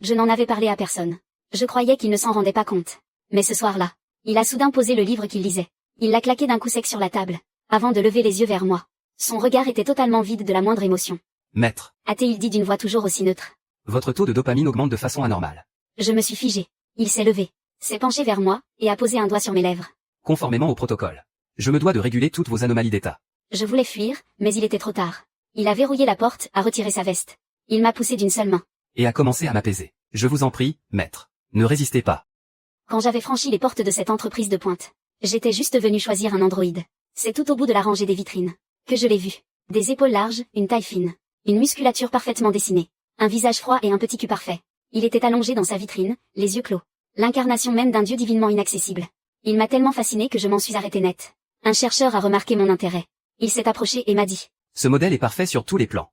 Je n'en avais parlé à personne. Je croyais qu'il ne s'en rendait pas compte. Mais ce soir-là, il a soudain posé le livre qu'il lisait. Il l'a claqué d'un coup sec sur la table, avant de lever les yeux vers moi. Son regard était totalement vide de la moindre émotion. Maître. A-t-il dit d'une voix toujours aussi neutre. Votre taux de dopamine augmente de façon anormale. Je me suis figée. Il s'est levé, s'est penché vers moi, et a posé un doigt sur mes lèvres. Conformément au protocole. Je me dois de réguler toutes vos anomalies d'état. Je voulais fuir, mais il était trop tard. Il a verrouillé la porte, a retiré sa veste. Il m'a poussé d'une seule main. Et a commencé à m'apaiser. Je vous en prie, maître. Ne résistez pas. Quand j'avais franchi les portes de cette entreprise de pointe, j'étais juste venu choisir un androïde. C'est tout au bout de la rangée des vitrines que je l'ai vu. Des épaules larges, une taille fine, une musculature parfaitement dessinée, un visage froid et un petit cul parfait. Il était allongé dans sa vitrine, les yeux clos. L'incarnation même d'un dieu divinement inaccessible. Il m'a tellement fasciné que je m'en suis arrêté net. Un chercheur a remarqué mon intérêt. Il s'est approché et m'a dit. Ce modèle est parfait sur tous les plans.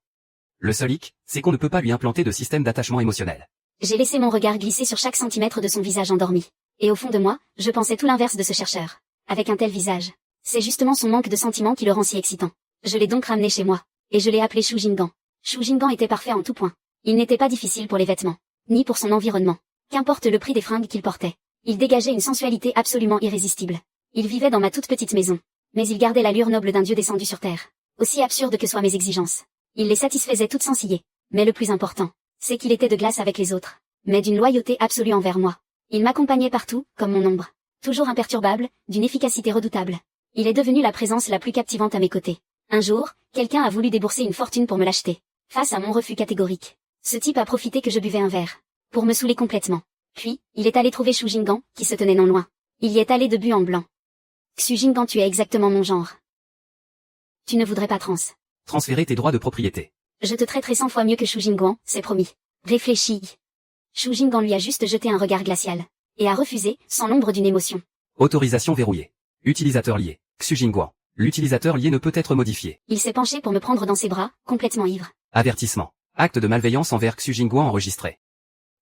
Le seul hic, c'est qu'on ne peut pas lui implanter de système d'attachement émotionnel. J'ai laissé mon regard glisser sur chaque centimètre de son visage endormi. Et au fond de moi, je pensais tout l'inverse de ce chercheur. Avec un tel visage, c'est justement son manque de sentiments qui le rend si excitant. Je l'ai donc ramené chez moi, et je l'ai appelé Xu Jinggan. Xu Jinggan était parfait en tout point. Il n'était pas difficile pour les vêtements, ni pour son environnement. Qu'importe le prix des fringues qu'il portait. Il dégageait une sensualité absolument irrésistible. Il vivait dans ma toute petite maison, mais il gardait l'allure noble d'un dieu descendu sur terre. Aussi absurde que soient mes exigences. Il les satisfaisait toutes sans ciller. Mais le plus important, c'est qu'il était de glace avec les autres, mais d'une loyauté absolue envers moi. Il m'accompagnait partout, comme mon ombre. Toujours imperturbable, d'une efficacité redoutable. Il est devenu la présence la plus captivante à mes côtés. Un jour, quelqu'un a voulu débourser une fortune pour me l'acheter. Face à mon refus catégorique, ce type a profité que je buvais un verre, pour me saouler complètement. Puis, il est allé trouver Xu Jinggan, qui se tenait non loin. Il y est allé de but en blanc. Xu Jinggan, tu es exactement mon genre. Tu ne voudrais pas Transférer tes droits de propriété. Je te traiterai 100 fois mieux que Xu Jinggan, c'est promis. Réfléchis. Xu Jinggan lui a juste jeté un regard glacial. Et a refusé, sans l'ombre d'une émotion. Autorisation verrouillée. Utilisateur lié. Xu Jingguan. L'utilisateur lié ne peut être modifié. Il s'est penché pour me prendre dans ses bras, complètement ivre. Avertissement. Acte de malveillance envers Xu Jingguan enregistré.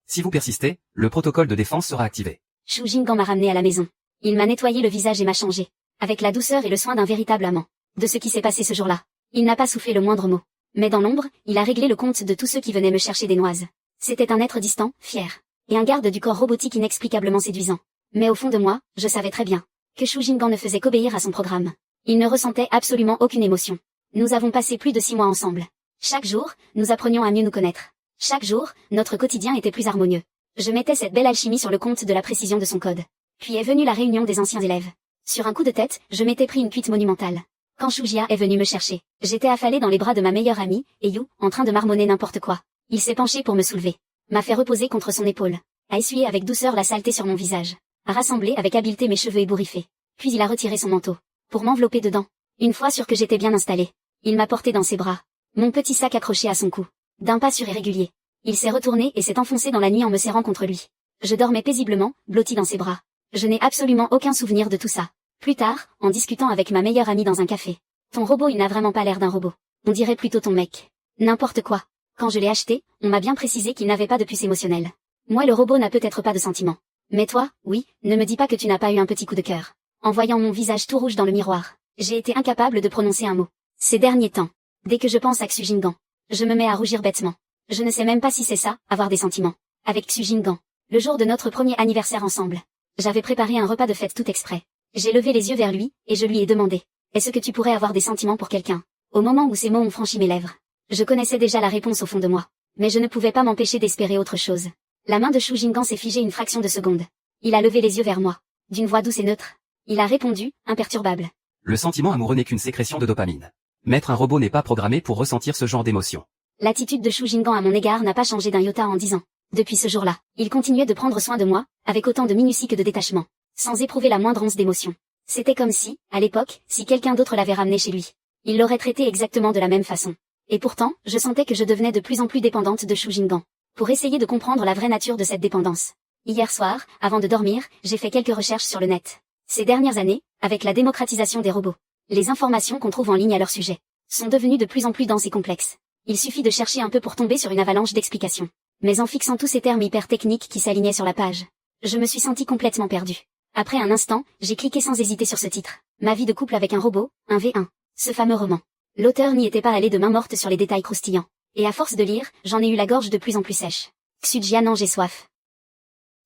Si vous persistez, le protocole de défense sera activé. Xu Jinggan m'a ramené à la maison. Il m'a nettoyé le visage et m'a changé. Avec la douceur et le soin d'un véritable amant. De ce qui s'est passé ce jour-là. Il n'a pas soufflé le moindre mot. Mais dans l'ombre, il a réglé le compte de tous ceux qui venaient me chercher des noises. C'était un être distant, fier. Et un garde du corps robotique inexplicablement séduisant. Mais au fond de moi, je savais très bien que Xu Jinggan ne faisait qu'obéir à son programme. Il ne ressentait absolument aucune émotion. Nous avons passé plus de 6 mois ensemble. Chaque jour, nous apprenions à mieux nous connaître. Chaque jour, notre quotidien était plus harmonieux. Je mettais cette belle alchimie sur le compte de la précision de son code. Puis est venue la réunion des anciens élèves. Sur un coup de tête, je m'étais pris une cuite monumentale. Quand Shujia est venu me chercher, j'étais affalée dans les bras de ma meilleure amie, et Yu, en train de marmonner n'importe quoi. Il s'est penché pour me soulever, m'a fait reposer contre son épaule, a essuyé avec douceur la saleté sur mon visage, a rassemblé avec habileté mes cheveux ébouriffés. Puis il a retiré son manteau, pour m'envelopper dedans. Une fois sûr que j'étais bien installée, il m'a porté dans ses bras, mon petit sac accroché à son cou. D'un pas irrégulier, il s'est retourné et s'est enfoncé dans la nuit en me serrant contre lui. Je dormais paisiblement, blottie dans ses bras. Je n'ai absolument aucun souvenir de tout ça. Plus tard, en discutant avec ma meilleure amie dans un café. Ton robot, il n'a vraiment pas l'air d'un robot. On dirait plutôt ton mec. N'importe quoi. Quand je l'ai acheté, on m'a bien précisé qu'il n'avait pas de puce émotionnelle. Moi, le robot n'a peut-être pas de sentiments. Mais toi, oui, ne me dis pas que tu n'as pas eu un petit coup de cœur. En voyant mon visage tout rouge dans le miroir, j'ai été incapable de prononcer un mot. Ces derniers temps, dès que je pense à Xu Jinggan, je me mets à rougir bêtement. Je ne sais même pas si c'est ça, avoir des sentiments. Avec Xu Jinggan, le jour de notre premier anniversaire ensemble, j'avais préparé un repas de fête tout exprès. J'ai levé les yeux vers lui, et je lui ai demandé, est-ce que tu pourrais avoir des sentiments pour quelqu'un? Au moment où ces mots ont franchi mes lèvres, je connaissais déjà la réponse au fond de moi. Mais je ne pouvais pas m'empêcher d'espérer autre chose. La main de Xu Jinggan s'est figée une fraction de seconde. Il a levé les yeux vers moi, d'une voix douce et neutre. Il a répondu, imperturbable. Le sentiment amoureux n'est qu'une sécrétion de dopamine. Mettre un robot n'est pas programmé pour ressentir ce genre d'émotion. L'attitude de Xu Jinggan à mon égard n'a pas changé d'un iota en 10 ans. Depuis ce jour-là, il continuait de prendre soin de moi, avec autant de minutie que de détachement, sans éprouver la moindre once d'émotion. C'était comme si, à l'époque, si quelqu'un d'autre l'avait ramené chez lui, il l'aurait traité exactement de la même façon. Et pourtant, je sentais que je devenais de plus en plus dépendante de Xu Jinggan. Pour essayer de comprendre la vraie nature de cette dépendance. Hier soir, avant de dormir, j'ai fait quelques recherches sur le net. Ces dernières années, avec la démocratisation des robots, les informations qu'on trouve en ligne à leur sujet sont devenues de plus en plus denses et complexes. Il suffit de chercher un peu pour tomber sur une avalanche d'explications. Mais en fixant tous ces termes hyper techniques qui s'alignaient sur la page, je me suis sentie complètement perdue. Après un instant, j'ai cliqué sans hésiter sur ce titre. Ma vie de couple avec un robot, un V1. Ce fameux roman. L'auteur n'y était pas allé de main morte sur les détails croustillants. Et à force de lire, j'en ai eu la gorge de plus en plus sèche. Xu Jianan, j'ai soif.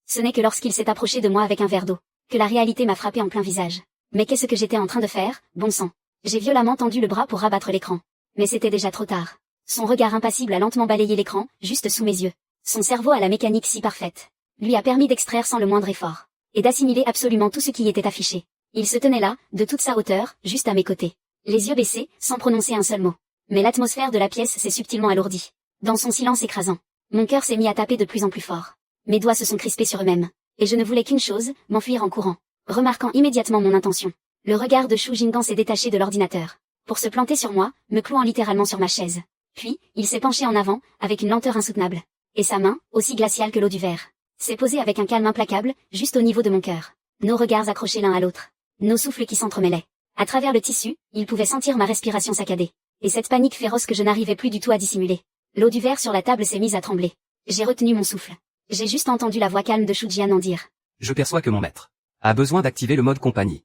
Ce n'est que lorsqu'il s'est approché de moi avec un verre d'eau, que la réalité m'a frappé en plein visage. Mais qu'est-ce que j'étais en train de faire, bon sang? J'ai violemment tendu le bras pour rabattre l'écran. Mais c'était déjà trop tard. Son regard impassible a lentement balayé l'écran, juste sous mes yeux. Son cerveau à la mécanique si parfaite lui a permis d'extraire sans le moindre effort, et d'assimiler absolument tout ce qui y était affiché. Il se tenait là, de toute sa hauteur, juste à mes côtés, les yeux baissés, sans prononcer un seul mot. Mais l'atmosphère de la pièce s'est subtilement alourdie. Dans son silence écrasant, mon cœur s'est mis à taper de plus en plus fort. Mes doigts se sont crispés sur eux-mêmes, et je ne voulais qu'une chose, m'enfuir en courant. Remarquant immédiatement mon intention, le regard de Xu Jinggan s'est détaché de l'ordinateur, pour se planter sur moi, me clouant littéralement sur ma chaise. Puis, il s'est penché en avant, avec une lenteur insoutenable. Et sa main, aussi glaciale que l'eau du verre, s'est posée avec un calme implacable, juste au niveau de mon cœur. Nos regards accrochés l'un à l'autre. Nos souffles qui s'entremêlaient. À travers le tissu, il pouvait sentir ma respiration saccadée. Et cette panique féroce que je n'arrivais plus du tout à dissimuler. L'eau du verre sur la table s'est mise à trembler. J'ai retenu mon souffle. J'ai juste entendu la voix calme de Xu Jianan dire. Je perçois que mon maître a besoin d'activer le mode compagnie.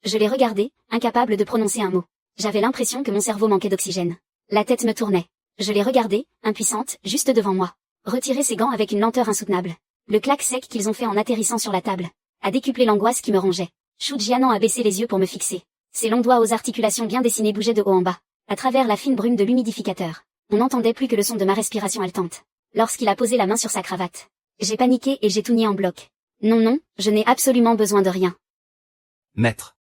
Je l'ai regardé, incapable de prononcer un mot. J'avais l'impression que mon cerveau manquait d'oxygène. La tête me tournait. Je l'ai regardé, impuissante, juste devant moi. Retirer ses gants avec une lenteur insoutenable. Le clac sec qu'ils ont fait en atterrissant sur la table a décuplé l'angoisse qui me rongeait. Xu Jianan a baissé les yeux pour me fixer. Ses longs doigts aux articulations bien dessinées bougeaient de haut en bas. À travers la fine brume de l'humidificateur, on n'entendait plus que le son de ma respiration haletante. Lorsqu'il a posé la main sur sa cravate, j'ai paniqué et j'ai tout nié en bloc. Non, je n'ai absolument besoin de rien. Maître.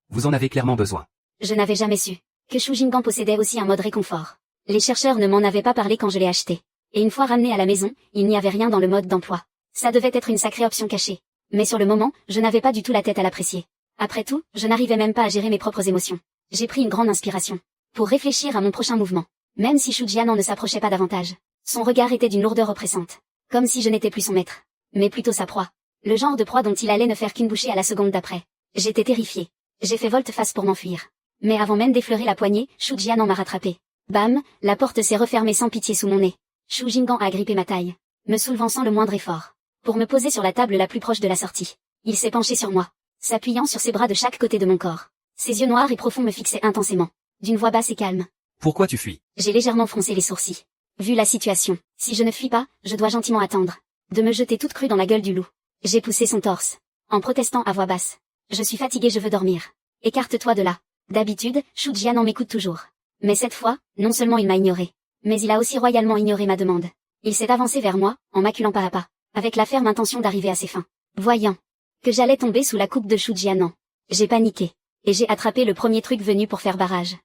Vous en avez clairement besoin. Je n'avais jamais su que Xu Jinggan possédait aussi un mode réconfort. Les chercheurs ne m'en avaient pas parlé quand je l'ai acheté. Et une fois ramené à la maison, il n'y avait rien dans le mode d'emploi. Ça devait être une sacrée option cachée. Mais sur le moment, je n'avais pas du tout la tête à l'apprécier. Après tout, je n'arrivais même pas à gérer mes propres émotions. J'ai pris une grande inspiration pour réfléchir à mon prochain mouvement. Même si Xu Jianan ne s'approchait pas davantage, son regard était d'une lourdeur oppressante. Comme si je n'étais plus son maître, mais plutôt sa proie. Le genre de proie dont il allait ne faire qu'une bouchée à la seconde d'après. J'étais terrifiée. J'ai fait volte-face pour m'enfuir. Mais avant même d'effleurer la poignée, Xu Jianan m'a rattrapé. Bam, la porte s'est refermée sans pitié sous mon nez. Xu Jinggan a agrippé ma taille, me soulevant sans le moindre effort, pour me poser sur la table la plus proche de la sortie. Il s'est penché sur moi, s'appuyant sur ses bras de chaque côté de mon corps. Ses yeux noirs et profonds me fixaient intensément, d'une voix basse et calme. Pourquoi tu fuis? J'ai légèrement froncé les sourcils. Vu la situation, si je ne fuis pas, je dois gentiment attendre de me jeter toute crue dans la gueule du loup. J'ai poussé son torse, en protestant à voix basse. Je suis fatiguée, je veux dormir. Écarte-toi de là. D'habitude, Xu Jianan m'écoute toujours. Mais cette fois, non seulement il m'a ignoré, mais il a aussi royalement ignoré ma demande. Il s'est avancé vers moi, en m'acculant pas à pas, avec la ferme intention d'arriver à ses fins. Voyant que j'allais tomber sous la coupe de Xu Jianan, j'ai paniqué, et j'ai attrapé le premier truc venu pour faire barrage.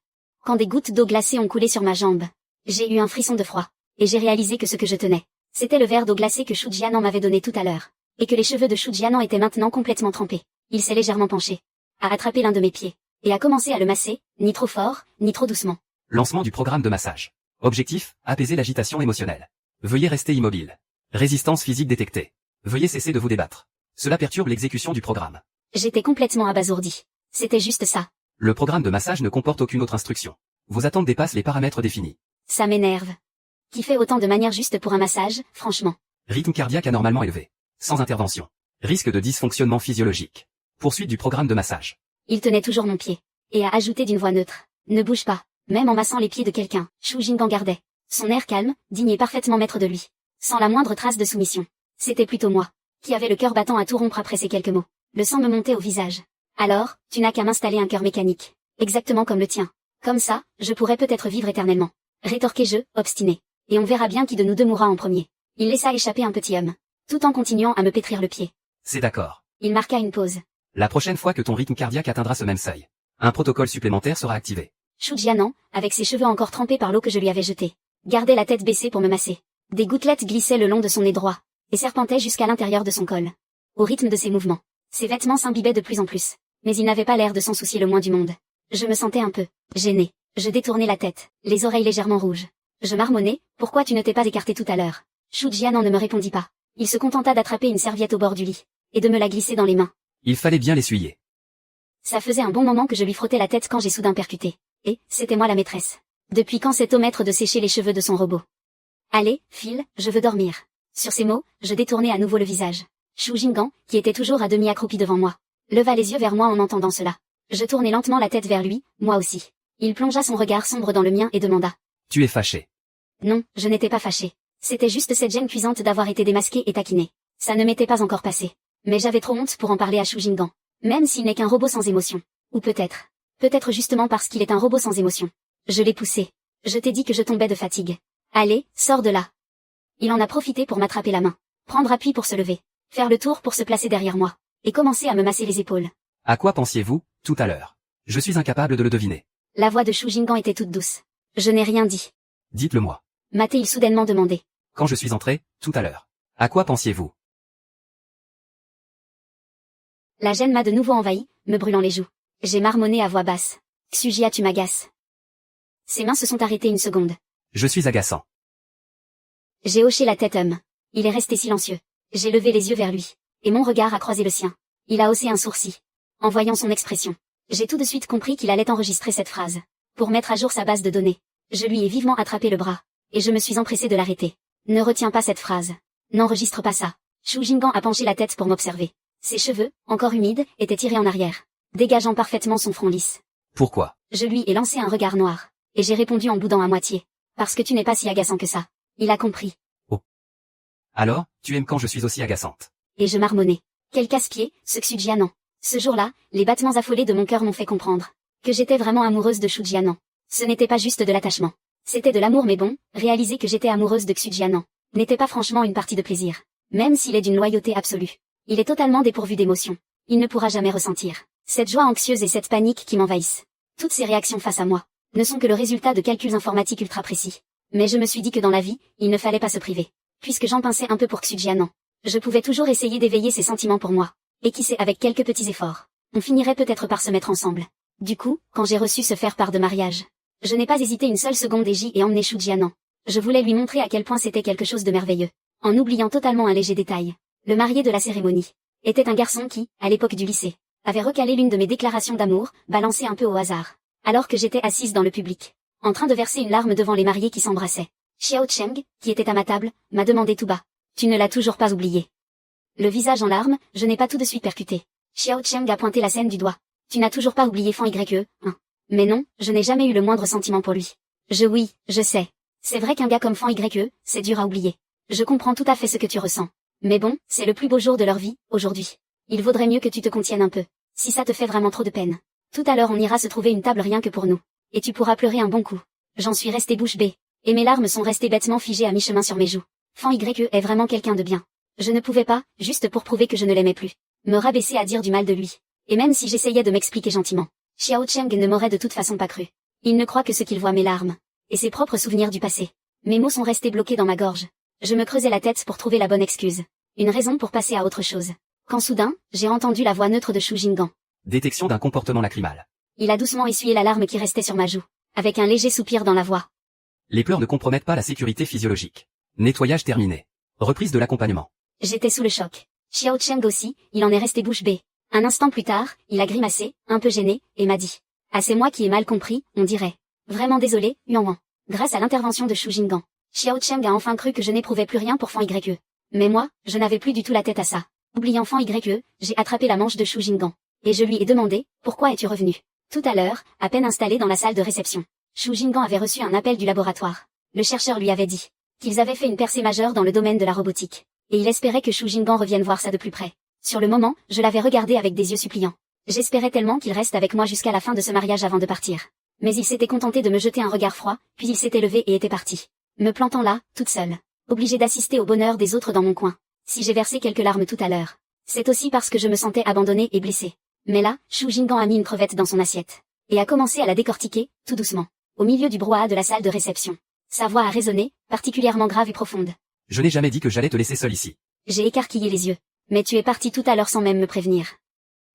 Quand des gouttes d'eau glacée ont coulé sur ma jambe, j'ai eu un frisson de froid, et j'ai réalisé que ce que je tenais, c'était le verre d'eau glacée que Xu Jianan m'avait donné tout à l'heure, et que les cheveux de Xu Jianan étaient maintenant complètement trempés. Il s'est légèrement penché, a attrapé l'un de mes pieds, et a commencé à le masser, ni trop fort, ni trop doucement. Lancement du programme de massage. Objectif, apaiser l'agitation émotionnelle. Veuillez rester immobile. Résistance physique détectée. Veuillez cesser de vous débattre. Cela perturbe l'exécution du programme. J'étais complètement abasourdi. C'était juste ça. Le programme de massage ne comporte aucune autre instruction. Vos attentes dépassent les paramètres définis. Ça m'énerve. Qui fait autant de manière juste pour un massage, franchement. Rythme cardiaque anormalement élevé. Sans intervention. Risque de dysfonctionnement physiologique. Poursuite du programme de massage. Il tenait toujours mon pied, et a ajouté d'une voix neutre. Ne bouge pas. Même en massant les pieds de quelqu'un, Xu Jinggan gardait son air calme, digne et parfaitement maître de lui. Sans la moindre trace de soumission. C'était plutôt moi, qui avait le cœur battant à tout rompre après ces quelques mots. Le sang me montait au visage. Alors, tu n'as qu'à m'installer un cœur mécanique. Exactement comme le tien. Comme ça, je pourrais peut-être vivre éternellement. Rétorquai-je, obstiné. Et on verra bien qui de nous deux mourra en premier. Il laissa échapper un petit homme, tout en continuant à me pétrir le pied. C'est d'accord. Il marqua une pause. La prochaine fois que ton rythme cardiaque atteindra ce même seuil, un protocole supplémentaire sera activé. Xu Jianan, avec ses cheveux encore trempés par l'eau que je lui avais jetée, gardait la tête baissée pour me masser. Des gouttelettes glissaient le long de son nez droit, et serpentaient jusqu'à l'intérieur de son col. Au rythme de ses mouvements, ses vêtements s'imbibaient de plus en plus, mais il n'avait pas l'air de s'en soucier le moins du monde. Je me sentais un peu gênée. Je détournai la tête, les oreilles légèrement rouges. Je marmonnai, pourquoi tu ne t'es pas écarté tout à l'heure? Xu Jianan ne me répondit pas. Il se contenta d'attraper une serviette au bord du lit, et de me la glisser dans les mains. Il fallait bien l'essuyer. Ça faisait un bon moment que je lui frottais la tête quand j'ai soudain percuté. Et, c'était moi la maîtresse. Depuis quand c'est au maître de sécher les cheveux de son robot? Allez, file, je veux dormir. Sur ces mots, je détournai à nouveau le visage. Xu Jinggan, qui était toujours à demi accroupi devant moi, leva les yeux vers moi en entendant cela. Je tournai lentement la tête vers lui, moi aussi. Il plongea son regard sombre dans le mien et demanda. Tu es fâché. Non, je n'étais pas fâché. C'était juste cette gêne cuisante d'avoir été démasquée et taquinée. Ça ne m'était pas encore passé. Mais j'avais trop honte pour en parler à Shu Jinggan. Même s'il n'est qu'un robot sans émotion. Ou peut-être justement parce qu'il est un robot sans émotion. Je l'ai poussé. Je t'ai dit que je tombais de fatigue. Allez, sors de là. Il en a profité pour m'attraper la main. Prendre appui pour se lever. Faire le tour pour se placer derrière moi. Et commencer à me masser les épaules. À quoi pensiez-vous, tout à l'heure? Je suis incapable de le deviner. La voix de Shu Jinggan était toute douce. Je n'ai rien dit. Dites-le moi. M'a-t-il soudainement demandé. Quand je suis entré, tout à l'heure. À quoi pensiez-vous? La gêne m'a de nouveau envahi, me brûlant les joues. J'ai marmonné à voix basse. Xujia, tu m'agaces. Ses mains se sont arrêtées une seconde. Je suis agaçant. J'ai hoché la tête. Il est resté silencieux. J'ai levé les yeux vers lui. Et mon regard a croisé le sien. Il a haussé un sourcil. En voyant son expression, j'ai tout de suite compris qu'il allait enregistrer cette phrase. Pour mettre à jour sa base de données. Je lui ai vivement attrapé le bras. Et je me suis empressé de l'arrêter. Ne retiens pas cette phrase. N'enregistre pas ça. Shu Jinggan a penché la tête pour m'observer. Ses cheveux, encore humides, étaient tirés en arrière, dégageant parfaitement son front lisse. Pourquoi? Je lui ai lancé un regard noir. Et j'ai répondu en boudant à moitié. Parce que tu n'es pas si agaçant que ça. Il a compris. Oh. Alors, tu aimes quand je suis aussi agaçante? Et je marmonnais. Quel casse-pied, ce Xu-Jianan. Ce jour-là, les battements affolés de mon cœur m'ont fait comprendre que j'étais vraiment amoureuse de Xu-Jianan. Ce n'était pas juste de l'attachement. C'était de l'amour mais bon, réaliser que j'étais amoureuse de Xu-Jianan n'était pas franchement une partie de plaisir. Même s'il est d'une loyauté absolue. Il est totalement dépourvu d'émotion. Il ne pourra jamais ressentir cette joie anxieuse et cette panique qui m'envahissent. Toutes ces réactions face à moi ne sont que le résultat de calculs informatiques ultra précis. Mais je me suis dit que dans la vie, il ne fallait pas se priver. Puisque j'en pinçais un peu pour Xu-Jianan. Je pouvais toujours essayer d'éveiller ses sentiments pour moi. Et qui sait, avec quelques petits efforts, on finirait peut-être par se mettre ensemble. Du coup, quand j'ai reçu ce faire-part de mariage, je n'ai pas hésité une seule seconde et j'y ai emmené Xu-Jianan. Je voulais lui montrer à quel point c'était quelque chose de merveilleux. En oubliant totalement un léger détail. Le marié de la cérémonie était un garçon qui, à l'époque du lycée, avait recalé l'une de mes déclarations d'amour, balancée un peu au hasard. Alors que j'étais assise dans le public, en train de verser une larme devant les mariés qui s'embrassaient. Xiao Cheng, qui était à ma table, m'a demandé tout bas. Tu ne l'as toujours pas oublié. Le visage en larmes, je n'ai pas tout de suite percuté. Xiao Cheng a pointé la scène du doigt. Tu n'as toujours pas oublié Fan YE, hein. Mais non, je n'ai jamais eu le moindre sentiment pour lui. Oui, je sais. C'est vrai qu'un gars comme Fan YE, c'est dur à oublier. Je comprends tout à fait ce que tu ressens. Mais bon, c'est le plus beau jour de leur vie, aujourd'hui. Il vaudrait mieux que tu te contiennes un peu. Si ça te fait vraiment trop de peine. Tout à l'heure on ira se trouver une table rien que pour nous. Et tu pourras pleurer un bon coup. J'en suis restée bouche bée. Et mes larmes sont restées bêtement figées à mi-chemin sur mes joues. Fan YE est vraiment quelqu'un de bien. Je ne pouvais pas, juste pour prouver que je ne l'aimais plus, me rabaisser à dire du mal de lui. Et même si j'essayais de m'expliquer gentiment, Xiao Cheng ne m'aurait de toute façon pas cru. Il ne croit que ce qu'il voit mes larmes. Et ses propres souvenirs du passé. Mes mots sont restés bloqués dans ma gorge. Je me creusais la tête pour trouver la bonne excuse. Une raison pour passer à autre chose. Quand soudain, j'ai entendu la voix neutre de Shu Jinggan. Détection d'un comportement lacrymal. Il a doucement essuyé la larme qui restait sur ma joue, avec un léger soupir dans la voix. Les pleurs ne compromettent pas la sécurité physiologique. Nettoyage terminé. Reprise de l'accompagnement. J'étais sous le choc. Xiao Cheng aussi, il en est resté bouche bée. Un instant plus tard, il a grimacé, un peu gêné, et m'a dit. Ah, c'est moi qui ai mal compris, on dirait. Vraiment désolé, Yuan. Grâce à l'intervention de Shu Jinggan, Xiao Cheng a enfin cru que je n'éprouvais plus rien pour Fan YE. Mais moi, je n'avais plus du tout la tête à ça. Oubliant Fan YE, j'ai attrapé la manche de Shu Jinggan. Et je lui ai demandé, pourquoi es-tu revenu? Tout à l'heure, à peine installé dans la salle de réception, Shu Jinggan avait reçu un appel du laboratoire. Le chercheur lui avait dit qu'ils avaient fait une percée majeure dans le domaine de la robotique. Et il espérait que Shu Jinggan revienne voir ça de plus près. Sur le moment, je l'avais regardé avec des yeux suppliants. J'espérais tellement qu'il reste avec moi jusqu'à la fin de ce mariage avant de partir. Mais il s'était contenté de me jeter un regard froid, puis il s'était levé et était parti. Me plantant là, toute seule. Obligée d'assister au bonheur des autres dans mon coin. Si j'ai versé quelques larmes tout à l'heure, c'est aussi parce que je me sentais abandonnée et blessée. Mais là, Shu Jinggan a mis une crevette dans son assiette. Et a commencé à la décortiquer, tout doucement. Au milieu du brouhaha de la salle de réception. Sa voix a résonné, particulièrement grave et profonde. Je n'ai jamais dit que j'allais te laisser seule ici. J'ai écarquillé les yeux. Mais tu es parti tout à l'heure sans même me prévenir.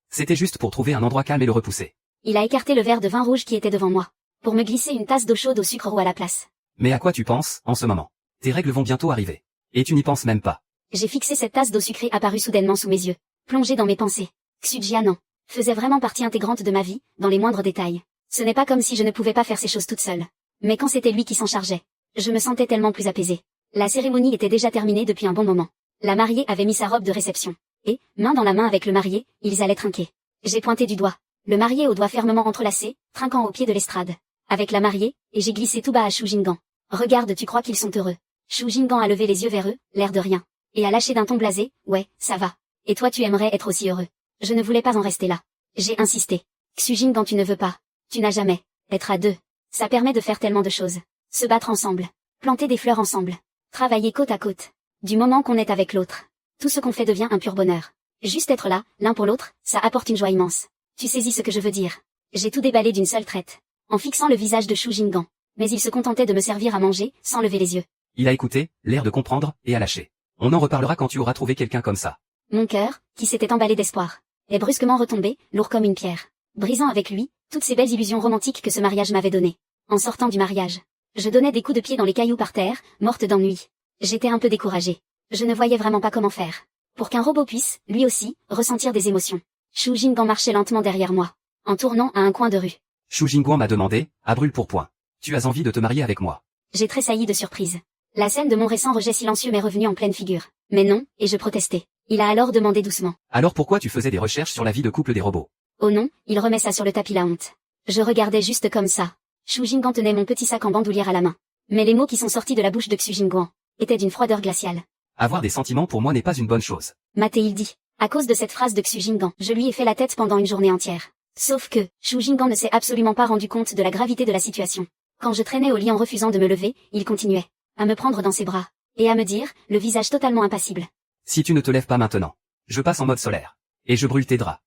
C'était juste pour trouver un endroit calme et le repousser. Il a écarté le verre de vin rouge qui était devant moi. Pour me glisser une tasse d'eau chaude au sucre roux à la place. Mais à quoi tu penses, en ce moment? Tes règles vont bientôt arriver. Et tu n'y penses même pas. J'ai fixé cette tasse d'eau sucrée apparue soudainement sous mes yeux. Plongée dans mes pensées. Xu-Jianan faisait vraiment partie intégrante de ma vie, dans les moindres détails. Ce n'est pas comme si je ne pouvais pas faire ces choses toute seule. Mais quand c'était lui qui s'en chargeait, je me sentais tellement plus apaisée. La cérémonie était déjà terminée depuis un bon moment. La mariée avait mis sa robe de réception. Et, main dans la main avec le marié, ils allaient trinquer. J'ai pointé du doigt. Le marié aux doigts fermement entrelacés, trinquant au pied de l'estrade. Avec la mariée, et j'ai glissé tout bas à Shu Jinggan. Regarde, tu crois qu'ils sont heureux. Shu Jinggan a levé les yeux vers eux, l'air de rien, et a lâché d'un ton blasé, ouais, ça va. Et toi tu aimerais être aussi heureux. Je ne voulais pas en rester là. J'ai insisté. Xu Jinggan tu ne veux pas. Tu n'as jamais. Être à deux. Ça permet de faire tellement de choses. Se battre ensemble. Planter des fleurs ensemble. Travailler côte à côte. Du moment qu'on est avec l'autre. Tout ce qu'on fait devient un pur bonheur. Juste être là, l'un pour l'autre, ça apporte une joie immense. Tu saisis ce que je veux dire. J'ai tout déballé d'une seule traite. En fixant le visage de Shu Jinggan. Mais il se contentait de me servir à manger, sans lever les yeux. Il a écouté, l'air de comprendre, et a lâché. On en reparlera quand tu auras trouvé quelqu'un comme ça. Mon cœur, qui s'était emballé d'espoir, est brusquement retombé, lourd comme une pierre, brisant avec lui toutes ces belles illusions romantiques que ce mariage m'avait données. En sortant du mariage, je donnais des coups de pied dans les cailloux par terre, morte d'ennui. J'étais un peu découragée. Je ne voyais vraiment pas comment faire. Pour qu'un robot puisse, lui aussi, ressentir des émotions. Shu Jinggan marchait lentement derrière moi, en tournant à un coin de rue. Shu Jingguan m'a demandé, à brûle pour point. Tu as envie de te marier avec moi? J'ai tressailli de surprise. La scène de mon récent rejet silencieux m'est revenue en pleine figure. Mais non, et je protestais. Il a alors demandé doucement. Alors pourquoi tu faisais des recherches sur la vie de couple des robots? Oh non, il remet ça sur le tapis la honte. Je regardais juste comme ça. Shu Jinggan tenait mon petit sac en bandoulière à la main. Mais les mots qui sont sortis de la bouche de Xu Jingguan étaient d'une froideur glaciale. Avoir des sentiments pour moi n'est pas une bonne chose. M'a-t-il dit. À cause de cette phrase de Xu Jinggan, je lui ai fait la tête pendant une journée entière. Sauf que, Shu Jinggan ne s'est absolument pas rendu compte de la gravité de la situation. Quand je traînais au lit en refusant de me lever, il continuait à me prendre dans ses bras, et à me dire, le visage totalement impassible. Si tu ne te lèves pas maintenant, je passe en mode solaire. Et je brûle tes draps.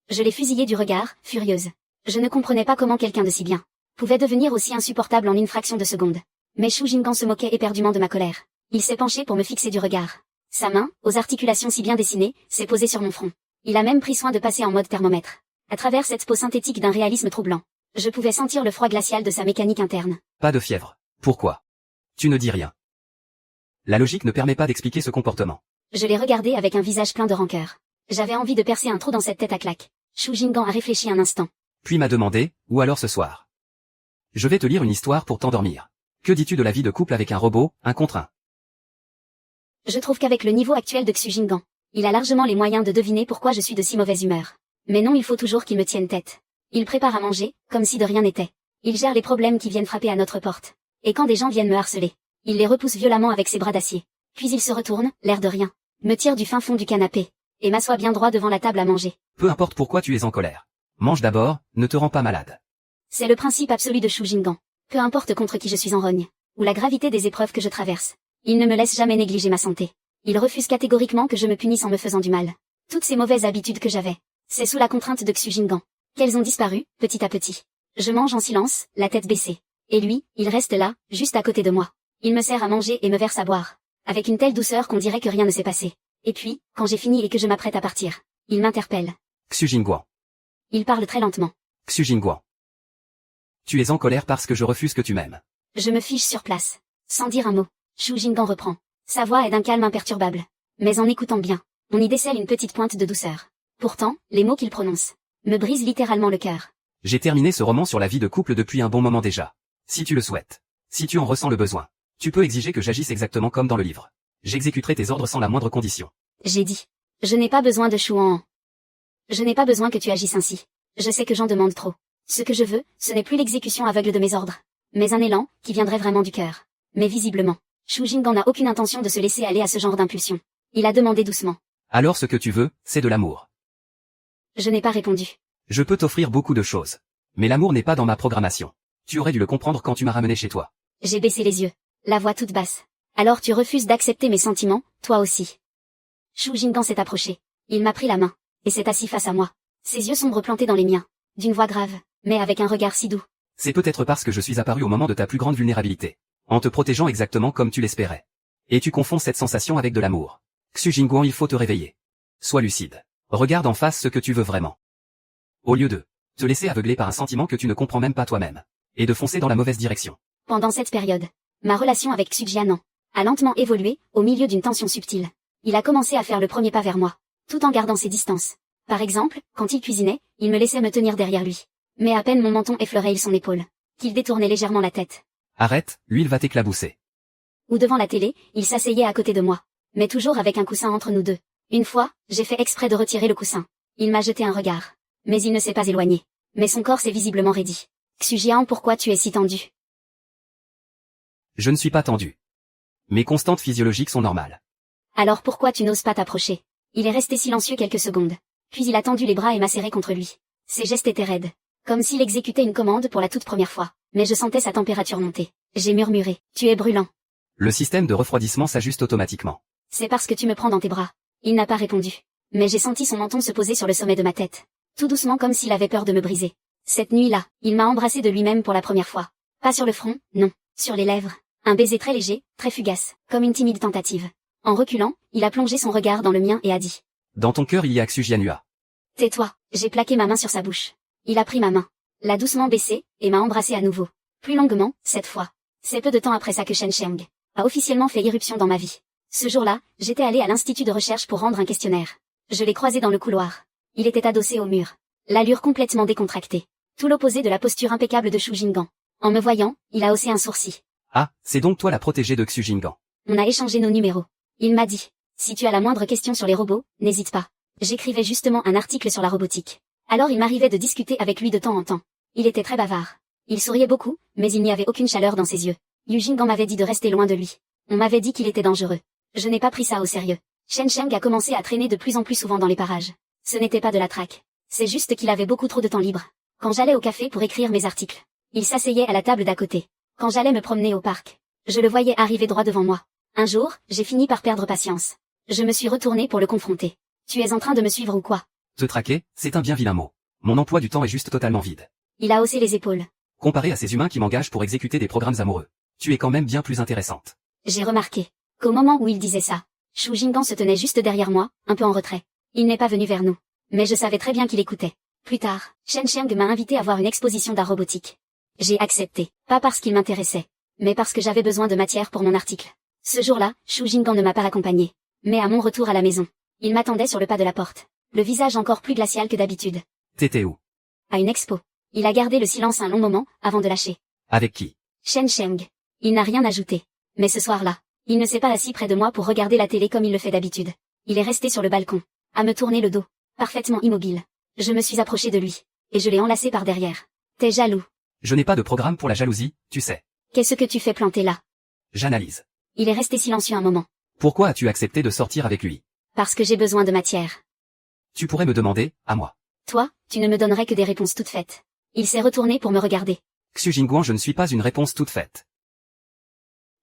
Je l'ai fusillé du regard, furieuse. Je ne comprenais pas comment quelqu'un de si bien pouvait devenir aussi insupportable en une fraction de seconde. Mais Shu Jinggan se moquait éperdument de ma colère. Il s'est penché pour me fixer du regard. Sa main, aux articulations si bien dessinées, s'est posée sur mon front. Il a même pris soin de passer en mode thermomètre. À travers cette peau synthétique d'un réalisme troublant, je pouvais sentir le froid glacial de sa mécanique interne. Pas de fièvre. Pourquoi? Tu ne dis rien. La logique ne permet pas d'expliquer ce comportement. Je l'ai regardé avec un visage plein de rancœur. J'avais envie de percer un trou dans cette tête à claque. Shu Jinggan a réfléchi un instant. Puis m'a demandé, ou alors ce soir. Je vais te lire une histoire pour t'endormir. Que dis-tu de la vie de couple avec un robot, un contre un? Je trouve qu'avec le niveau actuel de Xu Jinggan, il a largement les moyens de deviner pourquoi je suis de si mauvaise humeur. Mais non, il faut toujours qu'il me tienne tête. Il prépare à manger, comme si de rien n'était. Il gère les problèmes qui viennent frapper à notre porte. Et quand des gens viennent me harceler, il les repousse violemment avec ses bras d'acier. Puis il se retourne, l'air de rien, me tire du fin fond du canapé, et m'assoit bien droit devant la table à manger. Peu importe pourquoi tu es en colère. Mange d'abord, ne te rends pas malade. C'est le principe absolu de Shu Jinggan. Peu importe contre qui je suis en rogne, ou la gravité des épreuves que je traverse. Il ne me laisse jamais négliger ma santé. Il refuse catégoriquement que je me punisse en me faisant du mal. Toutes ces mauvaises habitudes que j'avais, c'est sous la contrainte de Xu Jinggan qu'elles ont disparu, petit à petit. Je mange en silence, la tête baissée. Et lui, il reste là, juste à côté de moi. Il me sert à manger et me verse à boire. Avec une telle douceur qu'on dirait que rien ne s'est passé. Et puis, quand j'ai fini et que je m'apprête à partir, il m'interpelle. Xu Jingguan. Il parle très lentement. Xu Jingguan. Tu es en colère parce que je refuse que tu m'aimes. Je me fige sur place. Sans dire un mot, Shu Jinggan reprend. Sa voix est d'un calme imperturbable. Mais en écoutant bien, on y décèle une petite pointe de douceur. Pourtant, les mots qu'il prononce me brisent littéralement le cœur. J'ai terminé ce roman sur la vie de couple depuis un bon moment déjà. Si tu le souhaites, si tu en ressens le besoin, tu peux exiger que j'agisse exactement comme dans le livre. J'exécuterai tes ordres sans la moindre condition. J'ai dit. Je n'ai pas besoin de Chouan. Je n'ai pas besoin que tu agisses ainsi. Je sais que j'en demande trop. Ce que je veux, ce n'est plus l'exécution aveugle de mes ordres, mais un élan, qui viendrait vraiment du cœur. Mais visiblement, Shu Jinggan n'a aucune intention de se laisser aller à ce genre d'impulsion. Il a demandé doucement. Alors ce que tu veux, c'est de l'amour. Je n'ai pas répondu. Je peux t'offrir beaucoup de choses. Mais l'amour n'est pas dans ma programmation. Tu aurais dû le comprendre quand tu m'as ramené chez toi. J'ai baissé les yeux, la voix toute basse. Alors tu refuses d'accepter mes sentiments, toi aussi. Shu Jinggan s'est approché. Il m'a pris la main, et s'est assis face à moi. Ses yeux sombres plantés dans les miens, d'une voix grave, mais avec un regard si doux. C'est peut-être parce que je suis apparu au moment de ta plus grande vulnérabilité, en te protégeant exactement comme tu l'espérais. Et tu confonds cette sensation avec de l'amour. Xu Jingguan, il faut te réveiller. Sois lucide. Regarde en face ce que tu veux vraiment. Au lieu de te laisser aveugler par un sentiment que tu ne comprends même pas toi-même, et de foncer dans la mauvaise direction. Pendant cette période, ma relation avec Xu Jianan a lentement évolué, au milieu d'une tension subtile. Il a commencé à faire le premier pas vers moi, tout en gardant ses distances. Par exemple, quand il cuisinait, il me laissait me tenir derrière lui. Mais à peine mon menton effleurait son épaule, qu'il détournait légèrement la tête. Arrête, l'huile va t'éclabousser. Ou devant la télé, il s'asseyait à côté de moi, mais toujours avec un coussin entre nous deux. Une fois, j'ai fait exprès de retirer le coussin. Il m'a jeté un regard. Mais il ne s'est pas éloigné. Mais son corps s'est visiblement raidi. Xu Jian, pourquoi tu es si tendu? Je ne suis pas tendu. Mes constantes physiologiques sont normales. Alors pourquoi tu n'oses pas t'approcher? Il est resté silencieux quelques secondes. Puis il a tendu les bras et m'a serré contre lui. Ses gestes étaient raides. Comme s'il exécutait une commande pour la toute première fois. Mais je sentais sa température monter. J'ai murmuré. Tu es brûlant. Le système de refroidissement s'ajuste automatiquement. C'est parce que tu me prends dans tes bras. Il n'a pas répondu. Mais j'ai senti son menton se poser sur le sommet de ma tête. Tout doucement comme s'il avait peur de me briser. Cette nuit-là, il m'a embrassé de lui-même pour la première fois. Pas sur le front, non. Sur les lèvres. Un baiser très léger, très fugace. Comme une timide tentative. En reculant, il a plongé son regard dans le mien et a dit. Dans ton cœur il y a Xujianhua. Tais-toi. J'ai plaqué ma main sur sa bouche. Il a pris ma main. L'a doucement baissée, et m'a embrassé à nouveau. Plus longuement, cette fois. C'est peu de temps après ça que Shen Sheng a officiellement fait irruption dans ma vie. Ce jour-là, j'étais allée à l'institut de recherche pour rendre un questionnaire. Je l'ai croisé dans le couloir. Il était adossé au mur. L'allure complètement décontractée. Tout l'opposé de la posture impeccable de Shu Jinggan. En me voyant, il a haussé un sourcil. Ah, c'est donc toi la protégée de Xu Jinggan. On a échangé nos numéros. Il m'a dit. Si tu as la moindre question sur les robots, n'hésite pas. J'écrivais justement un article sur la robotique. Alors il m'arrivait de discuter avec lui de temps en temps. Il était très bavard. Il souriait beaucoup, mais il n'y avait aucune chaleur dans ses yeux. Yu Jinggan m'avait dit de rester loin de lui. On m'avait dit qu'il était dangereux. Je n'ai pas pris ça au sérieux. Shen Sheng a commencé à traîner de plus en plus souvent dans les parages. Ce n'était pas de la traque. C'est juste qu'il avait beaucoup trop de temps libre. Quand j'allais au café pour écrire mes articles, il s'asseyait à la table d'à côté. Quand j'allais me promener au parc, je le voyais arriver droit devant moi. Un jour, j'ai fini par perdre patience. Je me suis retournée pour le confronter. Tu es en train de me suivre ou quoi? Te traquer, c'est un bien vilain mot. Mon emploi du temps est juste totalement vide. Il a haussé les épaules. Comparé à ces humains qui m'engagent pour exécuter des programmes amoureux, tu es quand même bien plus intéressante. J'ai remarqué qu'au moment où il disait ça, Shu Jinggan se tenait juste derrière moi, un peu en retrait. Il n'est pas venu vers nous. Mais je savais très bien qu'il écoutait. Plus tard, Shen Sheng m'a invité à voir une exposition d'art robotique. J'ai accepté, pas parce qu'il m'intéressait, mais parce que j'avais besoin de matière pour mon article. Ce jour-là, Shu Jinggan ne m'a pas accompagné. Mais à mon retour à la maison, il m'attendait sur le pas de la porte, le visage encore plus glacial que d'habitude. T'étais où? À une expo. Il a gardé le silence un long moment, avant de lâcher. Avec qui? Shen Sheng. Il n'a rien ajouté. Mais ce soir-là, il ne s'est pas assis près de moi pour regarder la télé comme il le fait d'habitude. Il est resté sur le balcon, à me tourner le dos, parfaitement immobile. Je me suis approchée de lui, et je l'ai enlacé par derrière. T'es jaloux. Je n'ai pas de programme pour la jalousie, tu sais. Qu'est-ce que tu fais planter là? J'analyse. Il est resté silencieux un moment. Pourquoi as-tu accepté de sortir avec lui? Parce que j'ai besoin de matière. Tu pourrais me demander, à moi. Toi, tu ne me donnerais que des réponses toutes faites. Il s'est retourné pour me regarder. Xu Jingguan, je ne suis pas une réponse toute faite.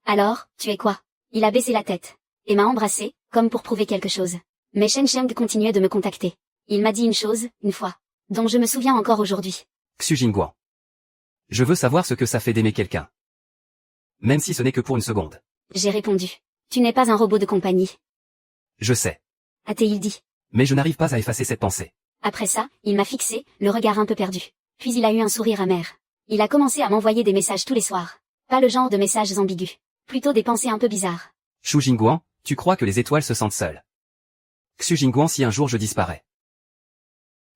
Alors, tu es quoi? Il a baissé la tête, et m'a embrassé, comme pour prouver quelque chose. Mais Shen Sheng continuait de me contacter. Il m'a dit une chose, une fois, dont je me souviens encore aujourd'hui. Xu Jingguan. Je veux savoir ce que ça fait d'aimer quelqu'un. Même si ce n'est que pour une seconde. J'ai répondu. Tu n'es pas un robot de compagnie. Je sais. A-t-il dit. Mais je n'arrive pas à effacer cette pensée. Après ça, il m'a fixé, le regard un peu perdu. Puis il a eu un sourire amer. Il a commencé à m'envoyer des messages tous les soirs. Pas le genre de messages ambigus. Plutôt des pensées un peu bizarres. Shu Jingguan, tu crois que les étoiles se sentent seules? Xu Jingguan, si un jour je disparais.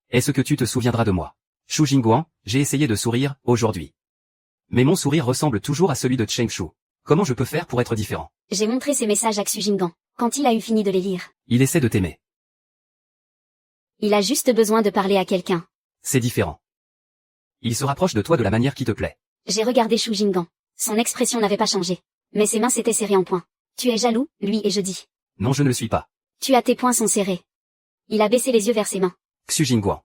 Est-ce que tu te souviendras de moi? Shu Jingguan, j'ai essayé de sourire, aujourd'hui. Mais mon sourire ressemble toujours à celui de Cheng Shu. Comment je peux faire pour être différent? J'ai montré ces messages à Xu Jinggan, quand il a eu fini de les lire. Il essaie de t'aimer. Il a juste besoin de parler à quelqu'un. C'est différent. Il se rapproche de toi de la manière qui te plaît. J'ai regardé Shu Jinggan. Son expression n'avait pas changé. Mais ses mains s'étaient serrées en poing. Tu es jaloux, lui et je dis. Non, je ne le suis pas. Tu as tes poings sont serrés. Il a baissé les yeux vers ses mains. Xu Jingguan.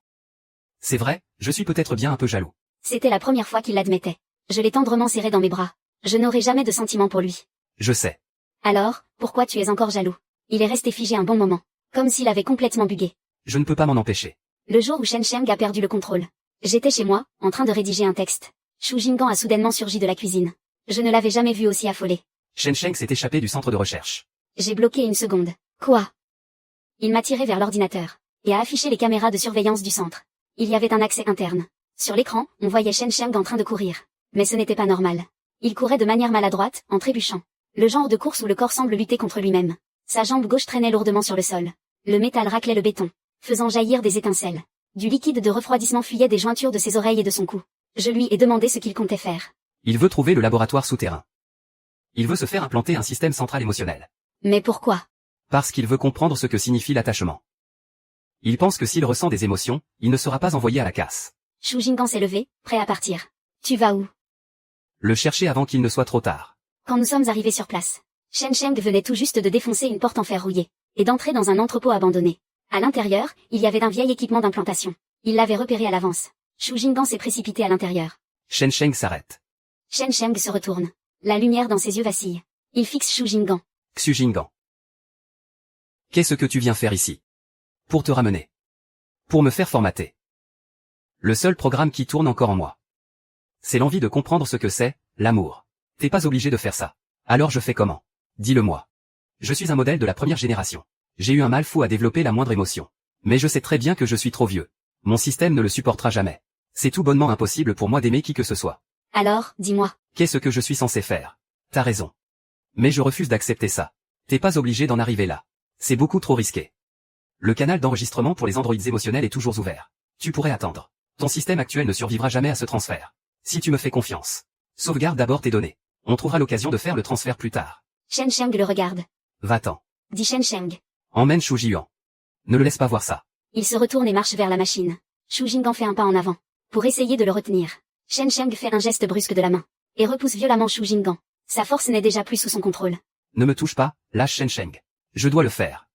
C'est vrai, je suis peut-être bien un peu jaloux. C'était la première fois qu'il l'admettait. Je l'ai tendrement serré dans mes bras. Je n'aurai jamais de sentiment pour lui. Je sais. Alors, pourquoi tu es encore jaloux? Il est resté figé un bon moment. Comme s'il avait complètement bugué. Je ne peux pas m'en empêcher. Le jour où Shen Sheng a perdu le contrôle. J'étais chez moi, en train de rédiger un texte. Shu Jinggan a soudainement surgi de la cuisine. Je ne l'avais jamais vu aussi affolé. Shen Sheng s'est échappé du centre de recherche. J'ai bloqué une seconde. Quoi? Il m'a tiré vers l'ordinateur, et a affiché les caméras de surveillance du centre. Il y avait un accès interne. Sur l'écran, on voyait Shen Sheng en train de courir. Mais ce n'était pas normal. Il courait de manière maladroite, en trébuchant. Le genre de course où le corps semble lutter contre lui-même. Sa jambe gauche traînait lourdement sur le sol. Le métal raclait le béton, faisant jaillir des étincelles. Du liquide de refroidissement fuyait des jointures de ses oreilles et de son cou. Je lui ai demandé ce qu'il comptait faire. Il veut trouver le laboratoire souterrain. Il veut se faire implanter un système central émotionnel. Mais pourquoi? Parce qu'il veut comprendre ce que signifie l'attachement. Il pense que s'il ressent des émotions, il ne sera pas envoyé à la casse. Shu Jinggan s'est levé, prêt à partir. Tu vas où? Le chercher avant qu'il ne soit trop tard. Quand nous sommes arrivés sur place, Shen Sheng venait tout juste de défoncer une porte en fer rouillé, et d'entrer dans un entrepôt abandonné. À l'intérieur, il y avait un vieil équipement d'implantation. Il l'avait repéré à l'avance. Shu Jinggan s'est précipité à l'intérieur. Shen Sheng s'arrête. Shen Sheng se retourne. La lumière dans ses yeux vacille. Il fixe Shu Jinggan. Xu Jinggan. Qu'est-ce que tu viens faire ici? Pour te ramener. Pour me faire formater. Le seul programme qui tourne encore en moi. C'est l'envie de comprendre ce que c'est, l'amour. T'es pas obligé de faire ça. Alors je fais comment? Dis-le-moi. Je suis un modèle de la première génération. J'ai eu un mal fou à développer la moindre émotion. Mais je sais très bien que je suis trop vieux. Mon système ne le supportera jamais. C'est tout bonnement impossible pour moi d'aimer qui que ce soit. Alors, dis-moi. Qu'est-ce que je suis censé faire? T'as raison. Mais je refuse d'accepter ça. T'es pas obligé d'en arriver là. C'est beaucoup trop risqué. Le canal d'enregistrement pour les androïdes émotionnels est toujours ouvert. Tu pourrais attendre. Ton système actuel ne survivra jamais à ce transfert. Si tu me fais confiance. Sauvegarde d'abord tes données. On trouvera l'occasion de faire le transfert plus tard. Shen Sheng le regarde. Va-t'en. Dit Shen Sheng. Emmène Shu Jian. Ne le laisse pas voir ça. Il se retourne et marche vers la machine. Shu Jinggan fait un pas en avant. Pour essayer de le retenir. Shen Sheng fait un geste brusque de la main. Et repousse violemment Shu Jinggan. Sa force n'est déjà plus sous son contrôle. Ne me touche pas, lâche Shen Sheng. Je dois le faire.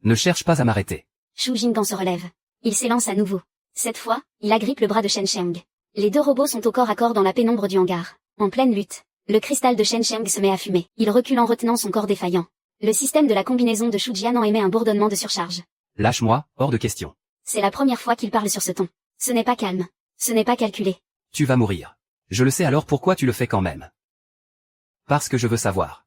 Ne cherche pas à m'arrêter. Shu Jinggan se relève. Il s'élance à nouveau. Cette fois, il agrippe le bras de Shen Sheng. Les deux robots sont au corps à corps dans la pénombre du hangar. En pleine lutte. Le cristal de Shen Sheng se met à fumer. Il recule en retenant son corps défaillant. Le système de la combinaison de Shu Jian en émet un bourdonnement de surcharge. Lâche-moi, hors de question. C'est la première fois qu'il parle sur ce ton. Ce n'est pas calme. Ce n'est pas calculé. Tu vas mourir. Je le sais, alors pourquoi tu le fais quand même? Parce que je veux savoir.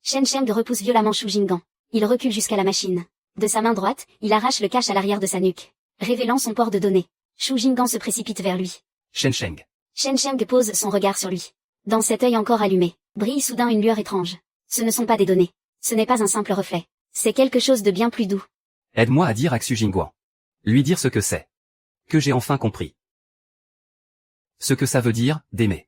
Shen Sheng repousse violemment Shu Jinggan. Il recule jusqu'à la machine. De sa main droite, il arrache le cache à l'arrière de sa nuque, révélant son port de données. Shu Jinggan se précipite vers lui. Shen Sheng. Shen Sheng pose son regard sur lui. Dans cet œil encore allumé, brille soudain une lueur étrange. Ce ne sont pas des données. Ce n'est pas un simple reflet. C'est quelque chose de bien plus doux. Aide-moi à dire à Xu Jingguan. Lui dire ce que c'est. Que j'ai enfin compris. Ce que ça veut dire, d'aimer.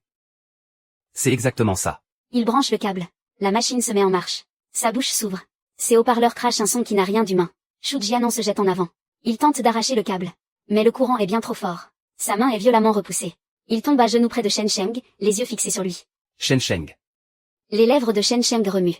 C'est exactement ça. Il branche le câble. La machine se met en marche. Sa bouche s'ouvre. Ses haut-parleurs crachent un son qui n'a rien d'humain. Shu Jian se jette en avant. Il tente d'arracher le câble. Mais le courant est bien trop fort. Sa main est violemment repoussée. Il tombe à genoux près de Shen Sheng, les yeux fixés sur lui. Shen Sheng. Les lèvres de Shen Sheng remuent.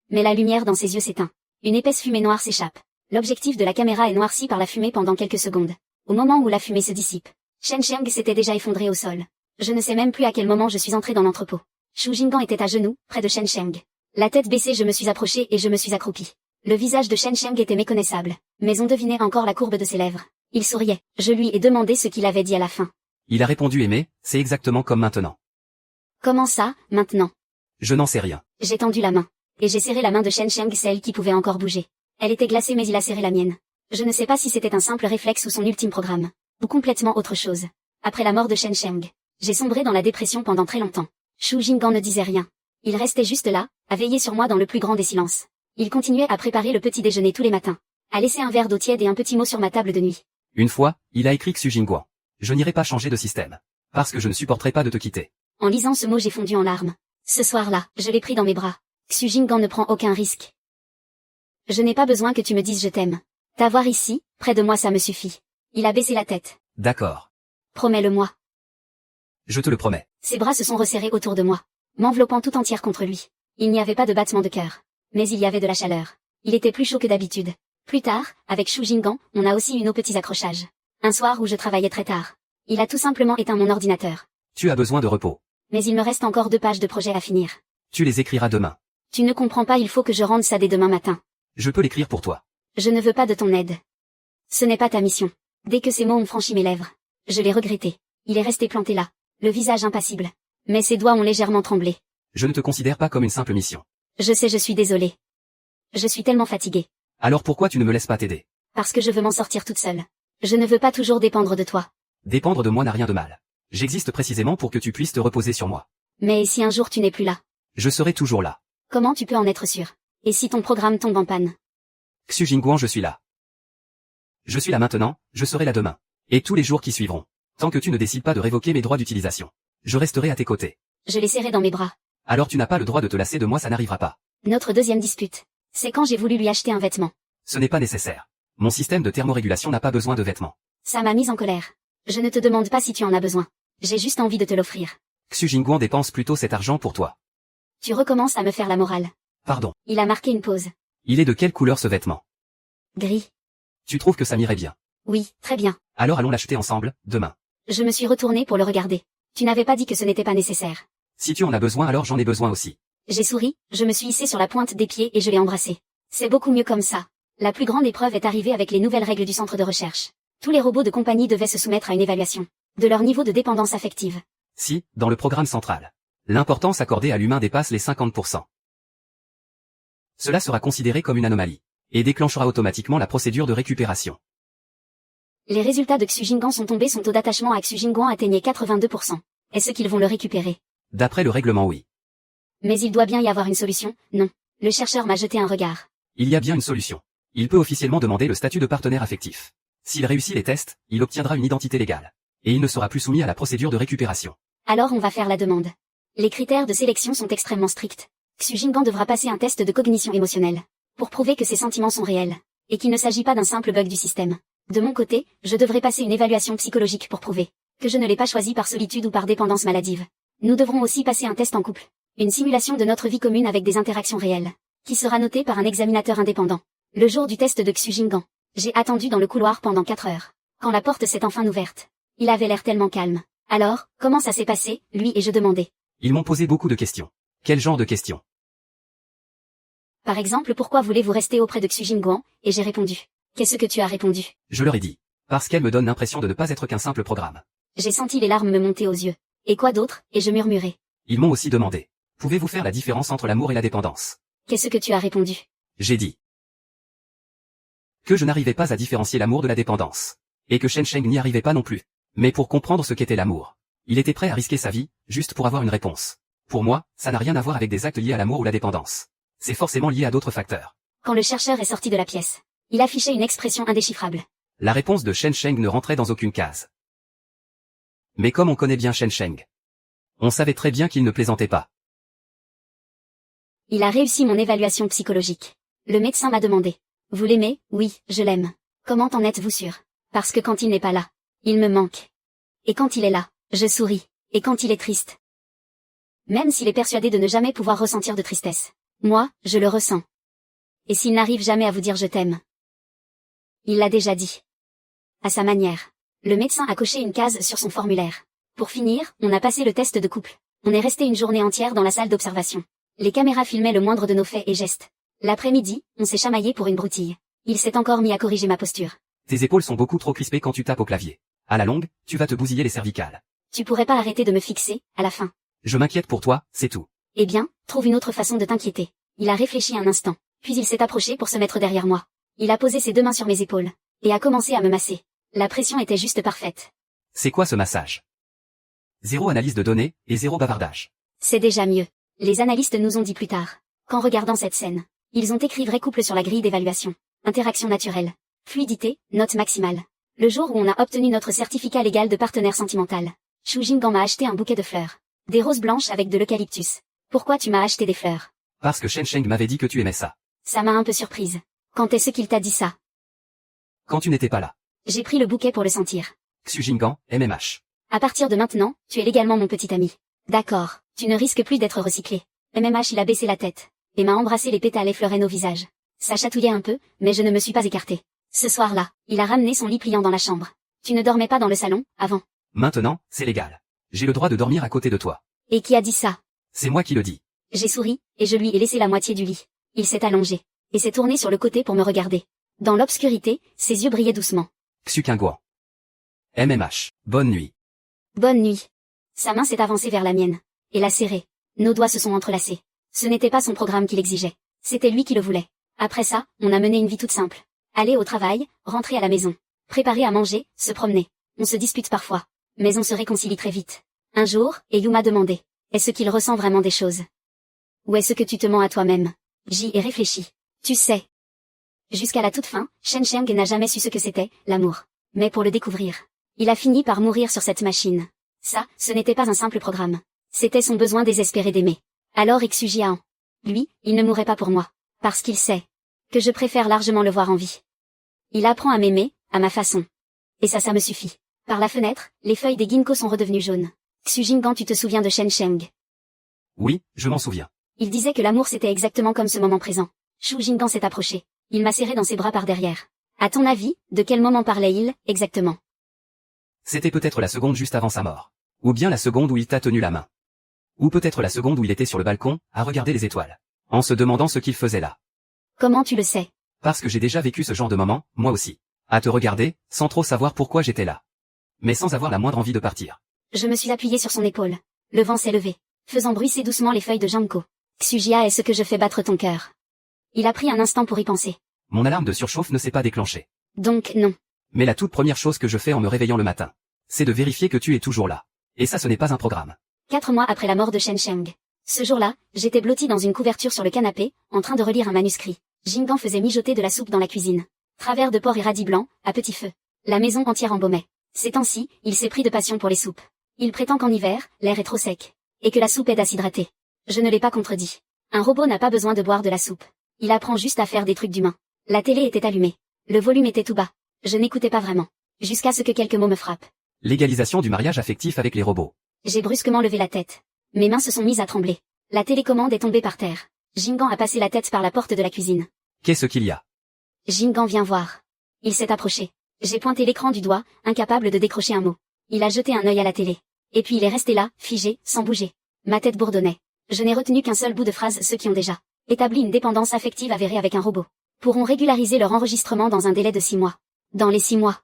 Mais la lumière dans ses yeux s'éteint. Une épaisse fumée noire s'échappe. L'objectif de la caméra est noirci par la fumée pendant quelques secondes. Au moment où la fumée se dissipe, Shen Sheng s'était déjà effondré au sol. Je ne sais même plus à quel moment je suis entré dans l'entrepôt. Shu Jinggan était à genoux, près de Shen Sheng. La tête baissée, je me suis approché et je me suis accroupi. Le visage de Shen Sheng était méconnaissable, mais on devinait encore la courbe de ses lèvres. Il souriait. Je lui ai demandé ce qu'il avait dit à la fin. Il a répondu aimer, c'est exactement comme maintenant. Comment ça, maintenant? Je n'en sais rien. J'ai tendu la main. Et j'ai serré la main de Shen Sheng, celle qui pouvait encore bouger. Elle était glacée mais il a serré la mienne. Je ne sais pas si c'était un simple réflexe ou son ultime programme. Ou complètement autre chose. Après la mort de Shen Sheng, j'ai sombré dans la dépression pendant très longtemps. Shu Jinggan ne disait rien. Il restait juste là, à veiller sur moi dans le plus grand des silences. Il continuait à préparer le petit déjeuner tous les matins. À laisser un verre d'eau tiède et un petit mot sur ma table de nuit. Une fois, il a écrit Xu Jingguan. Je n'irai pas changer de système. Parce que je ne supporterai pas de te quitter. En lisant ce mot, j'ai fondu en larmes. Ce soir-là, je l'ai pris dans mes bras. Xu Jinggan ne prend aucun risque. Je n'ai pas besoin que tu me dises je t'aime. T'avoir ici, près de moi, ça me suffit. Il a baissé la tête. D'accord. Promets-le-moi. Je te le promets. Ses bras se sont resserrés autour de moi, m'enveloppant tout entière contre lui. Il n'y avait pas de battement de cœur. Mais il y avait de la chaleur. Il était plus chaud que d'habitude. Plus tard, avec Shu Jinggan, on a aussi eu nos petits accrochages. Un soir où je travaillais très tard. Il a tout simplement éteint mon ordinateur. Tu as besoin de repos. Mais il me reste encore 2 pages de projet à finir. Tu les écriras demain. Tu ne comprends pas, il faut que je rende ça dès demain matin. Je peux l'écrire pour toi. Je ne veux pas de ton aide. Ce n'est pas ta mission. Dès que ces mots ont franchi mes lèvres, je l'ai regretté. Il est resté planté là, le visage impassible. Mais ses doigts ont légèrement tremblé. Je ne te considère pas comme une simple mission. Je sais, je suis désolée. Je suis tellement fatiguée. Alors pourquoi tu ne me laisses pas t'aider? Parce que je veux m'en sortir toute seule. Je ne veux pas toujours dépendre de toi. Dépendre de moi n'a rien de mal. J'existe précisément pour que tu puisses te reposer sur moi. Mais et si un jour tu n'es plus là? Je serai toujours là. Comment tu peux en être sûr? Et si ton programme tombe en panne? Xu Jingguan, je suis là. Je suis là maintenant, je serai là demain. Et tous les jours qui suivront. Tant que tu ne décides pas de révoquer mes droits d'utilisation. Je resterai à tes côtés. Je l'ai serré dans mes bras. Alors tu n'as pas le droit de te lasser de moi, ça n'arrivera pas. Notre deuxième dispute. C'est quand j'ai voulu lui acheter un vêtement. Ce n'est pas nécessaire. Mon système de thermorégulation n'a pas besoin de vêtements. Ça m'a mise en colère. Je ne te demande pas si tu en as besoin. J'ai juste envie de te l'offrir. Xu Jingguan dépense plutôt cet argent pour toi. Tu recommences à me faire la morale. Pardon. Il a marqué une pause. Il est de quelle couleur ce vêtement? Gris. Tu trouves que ça m'irait bien? Oui, très bien. Alors allons l'acheter ensemble, demain. Je me suis retournée pour le regarder. Tu n'avais pas dit que ce n'était pas nécessaire. Si tu en as besoin alors j'en ai besoin aussi. J'ai souri, je me suis hissée sur la pointe des pieds et je l'ai embrassé. C'est beaucoup mieux comme ça. La plus grande épreuve est arrivée avec les nouvelles règles du centre de recherche. Tous les robots de compagnie devaient se soumettre à une évaluation de leur niveau de dépendance affective. Si, dans le programme central, l'importance accordée à l'humain dépasse les 50%. Cela sera considéré comme une anomalie, et déclenchera automatiquement la procédure de récupération. Les résultats de Xu Jingguang sont tombés, son taux d'attachement à Xu Jingguang atteignait 82%. Est-ce qu'ils vont le récupérer? D'après le règlement oui. Mais il doit bien y avoir une solution, non? Le chercheur m'a jeté un regard. Il y a bien une solution. Il peut officiellement demander le statut de partenaire affectif. S'il réussit les tests, il obtiendra une identité légale. Et il ne sera plus soumis à la procédure de récupération. Alors on va faire la demande. Les critères de sélection sont extrêmement stricts. Xu Jingguang devra passer un test de cognition émotionnelle, pour prouver que ses sentiments sont réels, et qu'il ne s'agit pas d'un simple bug du système. De mon côté, je devrais passer une évaluation psychologique pour prouver que je ne l'ai pas choisi par solitude ou par dépendance maladive. Nous devrons aussi passer un test en couple, une simulation de notre vie commune avec des interactions réelles, qui sera notée par un examinateur indépendant. Le jour du test de Xu Jingguang, j'ai attendu dans le couloir pendant 4 heures. Quand la porte s'est enfin ouverte, il avait l'air tellement calme. Alors, comment ça s'est passé, lui et je demandais. Ils m'ont posé beaucoup de questions. Quel genre de questions? Par exemple, pourquoi voulez-vous rester auprès de Xu Jingguang? Et j'ai répondu. Qu'est-ce que tu as répondu? Je leur ai dit. Parce qu'elle me donne l'impression de ne pas être qu'un simple programme. J'ai senti les larmes me monter aux yeux. Et quoi d'autre? Et je murmurais. Ils m'ont aussi demandé. Pouvez-vous faire la différence entre l'amour et la dépendance? Qu'est-ce que tu as répondu? J'ai dit que je n'arrivais pas à différencier l'amour de la dépendance. Et que Shen Sheng n'y arrivait pas non plus. Mais pour comprendre ce qu'était l'amour, il était prêt à risquer sa vie, juste pour avoir une réponse. Pour moi, ça n'a rien à voir avec des actes liés à l'amour ou la dépendance. C'est forcément lié à d'autres facteurs. Quand le chercheur est sorti de la pièce, il affichait une expression indéchiffrable. La réponse de Shen Sheng ne rentrait dans aucune case. Mais comme on connaît bien Shen Sheng, on savait très bien qu'il ne plaisantait pas. Il a réussi mon évaluation psychologique. Le médecin m'a demandé. Vous l'aimez? Oui, je l'aime. Comment en êtes-vous sûr? Parce que quand il n'est pas là, il me manque. Et quand il est là, je souris. Et quand il est triste, même s'il est persuadé de ne jamais pouvoir ressentir de tristesse, moi, je le ressens. Et s'il n'arrive jamais à vous dire je t'aime? Il l'a déjà dit. À sa manière. Le médecin a coché une case sur son formulaire. Pour finir, on a passé le test de couple. On est resté une journée entière dans la salle d'observation. Les caméras filmaient le moindre de nos faits et gestes. L'après-midi, on s'est chamaillé pour une broutille. Il s'est encore mis à corriger ma posture. Tes épaules sont beaucoup trop crispées quand tu tapes au clavier. À la longue, tu vas te bousiller les cervicales. Tu pourrais pas arrêter de me fixer, à la fin. Je m'inquiète pour toi, c'est tout. Eh bien, trouve une autre façon de t'inquiéter. Il a réfléchi un instant, puis il s'est approché pour se mettre derrière moi. Il a posé ses 2 mains sur mes épaules, et a commencé à me masser. La pression était juste parfaite. C'est quoi ce massage? 0 analyse de données, et 0 bavardage. C'est déjà mieux. Les analystes nous ont dit plus tard, qu'en regardant cette scène, ils ont écrit vrai couple sur la grille d'évaluation. Interaction naturelle. Fluidité, note maximale. Le jour où on a obtenu notre certificat légal de partenaire sentimental, Xu Jingguang m'a acheté un bouquet de fleurs. Des roses blanches avec de l'eucalyptus. Pourquoi tu m'as acheté des fleurs? Parce que Shen Sheng m'avait dit que tu aimais ça. Ça m'a un peu surprise. Quand est-ce qu'il t'a dit ça? Quand tu n'étais pas là. J'ai pris le bouquet pour le sentir. Xu Jingguang, MMH. À partir de maintenant, tu es légalement mon petit ami. D'accord, tu ne risques plus d'être recyclé. MMH il a baissé la tête, et m'a embrassé les pétales effleuraient nos visages. Ça chatouillait un peu, mais je ne me suis pas écartée. Ce soir-là, il a ramené son lit pliant dans la chambre. Tu ne dormais pas dans le salon, avant? Maintenant, c'est légal. J'ai le droit de dormir à côté de toi. Et qui a dit ça? C'est moi qui le dis. J'ai souri, et je lui ai laissé la moitié du lit. Il s'est allongé, et s'est tourné sur le côté pour me regarder. Dans l'obscurité, ses yeux brillaient doucement. Xu Qingguang. MMH. Bonne nuit. Bonne nuit. Sa main s'est avancée vers la mienne, et l'a serrée. Nos doigts se sont entrelacés. Ce n'était pas son programme qui l'exigeait. C'était lui qui le voulait. Après ça, on a mené une vie toute simple. Aller au travail, rentrer à la maison, préparer à manger, se promener. On se dispute parfois, mais on se réconcilie très vite. Un jour, Eyu m'a demandé, est-ce qu'il ressent vraiment des choses? Ou est-ce que tu te mens à toi-même? J'y ai réfléchi. Tu sais. Jusqu'à la toute fin, Shen Sheng n'a jamais su ce que c'était, l'amour. Mais pour le découvrir, il a fini par mourir sur cette machine. Ça, ce n'était pas un simple programme. C'était son besoin désespéré d'aimer. Alors Xu Jian. Lui, il ne mourrait pas pour moi. Parce qu'il sait que je préfère largement le voir en vie. Il apprend à m'aimer, à ma façon. Et ça me suffit. Par la fenêtre, les feuilles des ginkgos sont redevenues jaunes. Xu Jingguang, tu te souviens de Shen Sheng? Oui, je m'en souviens. Il disait que l'amour c'était exactement comme ce moment présent. Shu Jinggan s'est approché. Il m'a serré dans ses bras par derrière. À ton avis, de quel moment parlait-il, exactement? C'était peut-être la seconde juste avant sa mort. Ou bien la seconde où il t'a tenu la main. Ou peut-être la seconde où il était sur le balcon, à regarder les étoiles. En se demandant ce qu'il faisait là. Comment tu le sais? Parce que j'ai déjà vécu ce genre de moment, moi aussi. À te regarder, sans trop savoir pourquoi j'étais là. Mais sans avoir la moindre envie de partir. Je me suis appuyé sur son épaule. Le vent s'est levé, faisant bruisser doucement les feuilles de Janko. Xujia est ce que je fais battre ton cœur. Il a pris un instant pour y penser. Mon alarme de surchauffe ne s'est pas déclenchée. Donc non. Mais la toute première chose que je fais en me réveillant le matin, c'est de vérifier que tu es toujours là. Et ça ce n'est pas un programme. 4 mois après la mort de Shen Sheng. Ce jour-là, j'étais blotti dans une couverture sur le canapé, en train de relire un manuscrit. Jinggan faisait mijoter de la soupe dans la cuisine. Travers de porc et radis blancs, à petit feu. La maison entière embaumait. Ces temps-ci, il s'est pris de passion pour les soupes. Il prétend qu'en hiver, l'air est trop sec. Et que la soupe aide à s'hydrater. Je ne l'ai pas contredit. Un robot n'a pas besoin de boire de la soupe. Il apprend juste à faire des trucs d'humain. La télé était allumée. Le volume était tout bas. Je n'écoutais pas vraiment. Jusqu'à ce que quelques mots me frappent. Légalisation du mariage affectif avec les robots. J'ai brusquement levé la tête. Mes mains se sont mises à trembler. La télécommande est tombée par terre. Jinggan a passé la tête par la porte de la cuisine. Qu'est-ce qu'il y a? Jinggan vient voir. Il s'est approché. J'ai pointé l'écran du doigt, incapable de décrocher un mot. Il a jeté un œil à la télé. Et puis il est resté là, figé, sans bouger. Ma tête bourdonnait. Je n'ai retenu qu'un seul bout de phrase. Ceux qui ont déjà établi une dépendance affective avérée avec un robot pourront régulariser leur enregistrement dans un délai de 6 mois. Dans les 6 mois.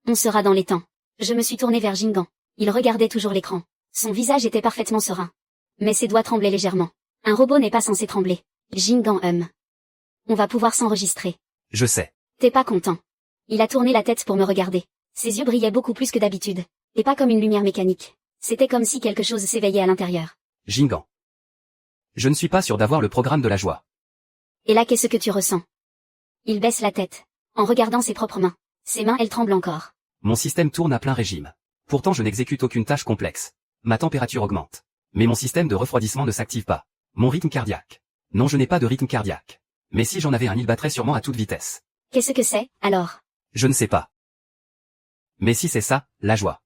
On sera dans les temps. Je me suis tourné vers Jinggan. Il regardait toujours l'écran. Son visage était parfaitement serein. Mais ses doigts tremblaient légèrement. Un robot n'est pas censé trembler. Jinggan On va pouvoir s'enregistrer. Je sais. T'es pas content. Il a tourné la tête pour me regarder. Ses yeux brillaient beaucoup plus que d'habitude. Et pas comme une lumière mécanique. C'était comme si quelque chose s'éveillait à l'intérieur. Jinggan. Je ne suis pas sûr d'avoir le programme de la joie. Et là qu'est-ce que tu ressens? Il baisse la tête. En regardant ses propres mains. Ses mains elles tremblent encore. Mon système tourne à plein régime. Pourtant je n'exécute aucune tâche complexe. Ma température augmente. Mais mon système de refroidissement ne s'active pas. Mon rythme cardiaque. Non, je n'ai pas de rythme cardiaque. Mais si j'en avais un, il battrait sûrement à toute vitesse. Qu'est-ce que c'est, alors? Je ne sais pas. Mais si c'est ça, la joie.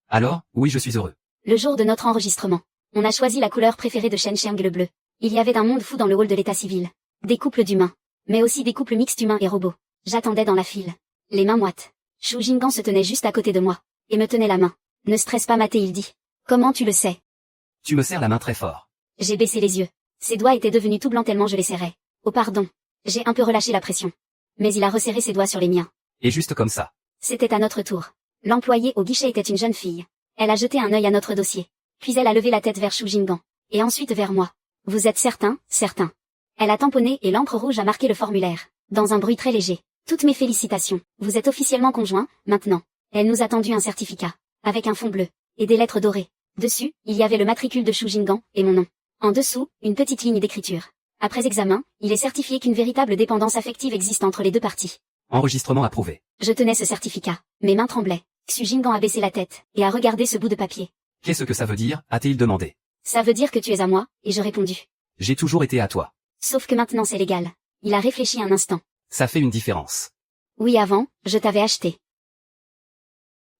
Alors, oui, je suis heureux. Le jour de notre enregistrement, on a choisi la couleur préférée de Shen Sheng, le bleu. Il y avait un monde fou dans le hall de l'état civil. Des couples d'humains. Mais aussi des couples mixtes humains et robots. J'attendais dans la file. Les mains moites. Shu Jinggan se tenait juste à côté de moi. Et me tenait la main. Ne stresse pas Maté, il dit. Comment tu le sais? Tu me serres la main très fort. J'ai baissé les yeux. Ses doigts étaient devenus tout blancs tellement je les serrais. Oh pardon. J'ai un peu relâché la pression. Mais il a resserré ses doigts sur les miens. Et juste comme ça. C'était à notre tour. L'employée au guichet était une jeune fille. Elle a jeté un œil à notre dossier. Puis elle a levé la tête vers Shu Jinggan. Et ensuite vers moi. Vous êtes certain? Elle a tamponné et l'encre rouge a marqué le formulaire. Dans un bruit très léger. Toutes mes félicitations. Vous êtes officiellement conjoints, maintenant. Elle nous a tendu un certificat. Avec un fond bleu. Et des lettres dorées. Dessus, il y avait le matricule de Shu Jinggan, et mon nom. En dessous, une petite ligne d'écriture. Après examen, il est certifié qu'une véritable dépendance affective existe entre les deux parties. Enregistrement approuvé. Je tenais ce certificat. Mes mains tremblaient. Xu Jinggan a baissé la tête, et a regardé ce bout de papier. Qu'est-ce que ça veut dire, a-t-il demandé. Ça veut dire que tu es à moi, et je répondu. J'ai toujours été à toi. Sauf que maintenant c'est légal. Il a réfléchi un instant. Ça fait une différence. Oui, avant, je t'avais acheté.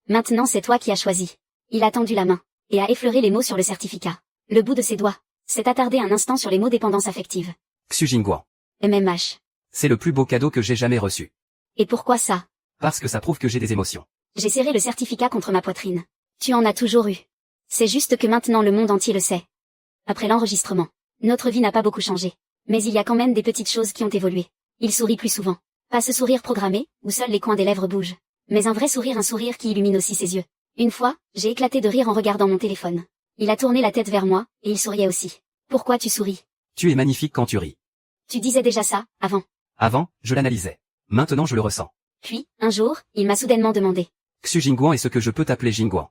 Maintenant c'est toi qui as choisi. Il a tendu la main, et a effleuré les mots sur le certificat. Le bout de ses doigts s'est attardé un instant sur les mots dépendance affective. Xu Jingguan. MMH. C'est le plus beau cadeau que j'ai jamais reçu. Et pourquoi ça? Parce que ça prouve que j'ai des émotions. J'ai serré le certificat contre ma poitrine. Tu en as toujours eu. C'est juste que maintenant le monde entier le sait. Après l'enregistrement, notre vie n'a pas beaucoup changé. Mais il y a quand même des petites choses qui ont évolué. Il sourit plus souvent. Pas ce sourire programmé, où seuls les coins des lèvres bougent. Mais un vrai sourire, un sourire qui illumine aussi ses yeux. Une fois, j'ai éclaté de rire en regardant mon téléphone. Il a tourné la tête vers moi, et il souriait aussi. Pourquoi tu souris? Tu es magnifique quand tu ris. Tu disais déjà ça, avant. Avant, je l'analysais. Maintenant je le ressens. Puis, un jour, il m'a soudainement demandé. Xu Jingguan est ce que je peux t'appeler Jingguan.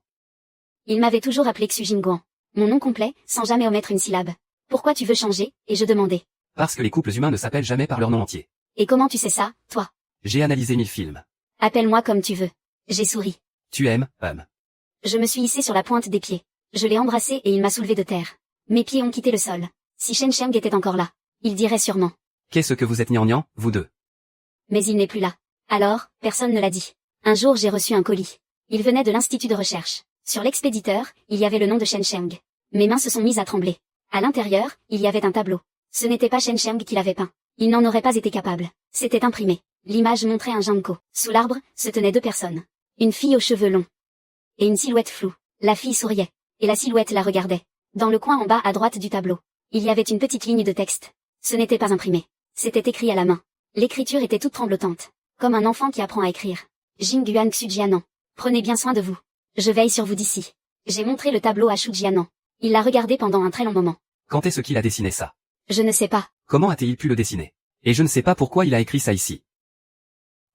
Il m'avait toujours appelé Xu Jingguan. Mon nom complet, sans jamais omettre une syllabe. Pourquoi tu veux changer? Et je demandais. Parce que les couples humains ne s'appellent jamais par leur nom entier. Et comment tu sais ça, toi? J'ai analysé 1000 films. Appelle-moi comme tu veux. J'ai souri. Tu aimes, Je me suis hissé sur la pointe des pieds. Je l'ai embrassé et il m'a soulevé de terre. Mes pieds ont quitté le sol. Si Shen Sheng était encore là, il dirait sûrement. Qu'est-ce que vous êtes gnangnan, vous deux? Mais il n'est plus là. Alors, personne ne l'a dit. Un jour j'ai reçu un colis. Il venait de l'institut de recherche. Sur l'expéditeur, il y avait le nom de Shen Sheng. Mes mains se sont mises à trembler. À l'intérieur, il y avait un tableau. Ce n'était pas Shen Sheng qui l'avait peint. Il n'en aurait pas été capable. C'était imprimé. L'image montrait un Janko. Sous l'arbre, se tenaient deux personnes. Une fille aux cheveux longs. Et une silhouette floue. La fille souriait. Et la silhouette la regardait. Dans le coin en bas à droite du tableau, il y avait une petite ligne de texte. Ce n'était pas imprimé. C'était écrit à la main. L'écriture était toute tremblotante. Comme un enfant qui apprend à écrire. Jingguan Xujianan. Prenez bien soin de vous. Je veille sur vous d'ici. J'ai montré le tableau à Xujianan. Il l'a regardé pendant un très long moment. Quand est-ce qu'il a dessiné ça? Je ne sais pas. Comment a-t-il pu le dessiner? Et je ne sais pas pourquoi il a écrit ça ici.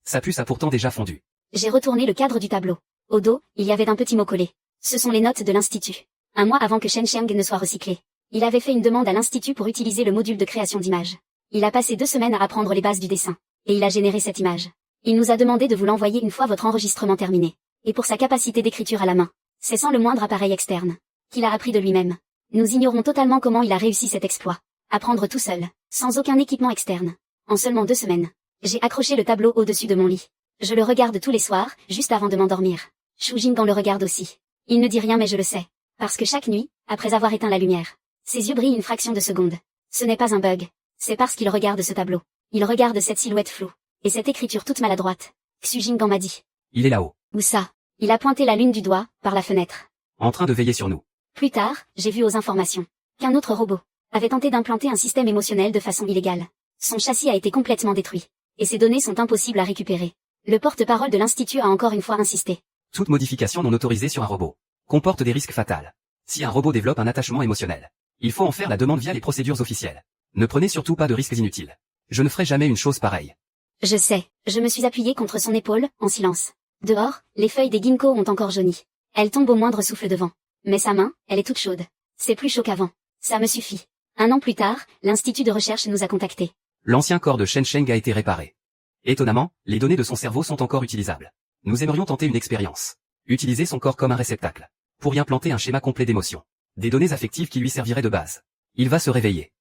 Sa puce a pourtant déjà fondu. J'ai retourné le cadre du tableau. Au dos, il y avait un petit mot collé. Ce sont les notes de l'Institut. Un mois avant que Shen Sheng ne soit recyclé. Il avait fait une demande à l'Institut pour utiliser le module de création d'images. Il a passé 2 semaines à apprendre les bases du dessin. Et il a généré cette image. Il nous a demandé de vous l'envoyer une fois votre enregistrement terminé. Et pour sa capacité d'écriture à la main. C'est sans le moindre appareil externe. Qu'il a appris de lui-même. Nous ignorons totalement comment il a réussi cet exploit. Apprendre tout seul. Sans aucun équipement externe. En seulement 2 semaines. J'ai accroché le tableau au-dessus de mon lit. Je le regarde tous les soirs, juste avant de m'endormir. Shu Jinggan le regarde aussi. Il ne dit rien mais je le sais. Parce que chaque nuit, après avoir éteint la lumière, ses yeux brillent une fraction de seconde. Ce n'est pas un bug. C'est parce qu'il regarde ce tableau. Il regarde cette silhouette floue. Et cette écriture toute maladroite. Xu Jinggan m'a dit. Il est là-haut. Où ça? Il a pointé la lune du doigt, par la fenêtre. En train de veiller sur nous. Plus tard, j'ai vu aux informations qu'un autre robot avait tenté d'implanter un système émotionnel de façon illégale. Son châssis a été complètement détruit. Et ses données sont impossibles à récupérer. Le porte-parole de l'Institut a encore une fois insisté. Toute modification non autorisée sur un robot comporte des risques fatals. Si un robot développe un attachement émotionnel, il faut en faire la demande via les procédures officielles. Ne prenez surtout pas de risques inutiles. Je ne ferai jamais une chose pareille. Je sais, je me suis appuyée contre son épaule, en silence. Dehors, les feuilles des ginkgo ont encore jauni. Elles tombent au moindre souffle de vent. Mais sa main, elle est toute chaude. C'est plus chaud qu'avant. Ça me suffit. 1 an plus tard, l'Institut de recherche nous a contactés. L'ancien corps de Shen Sheng a été réparé. Étonnamment, les données de son cerveau sont encore utilisables. Nous aimerions tenter une expérience. Utiliser son corps comme un réceptacle. Pour y implanter un schéma complet d'émotions. Des données affectives qui lui serviraient de base. Il va se réveiller.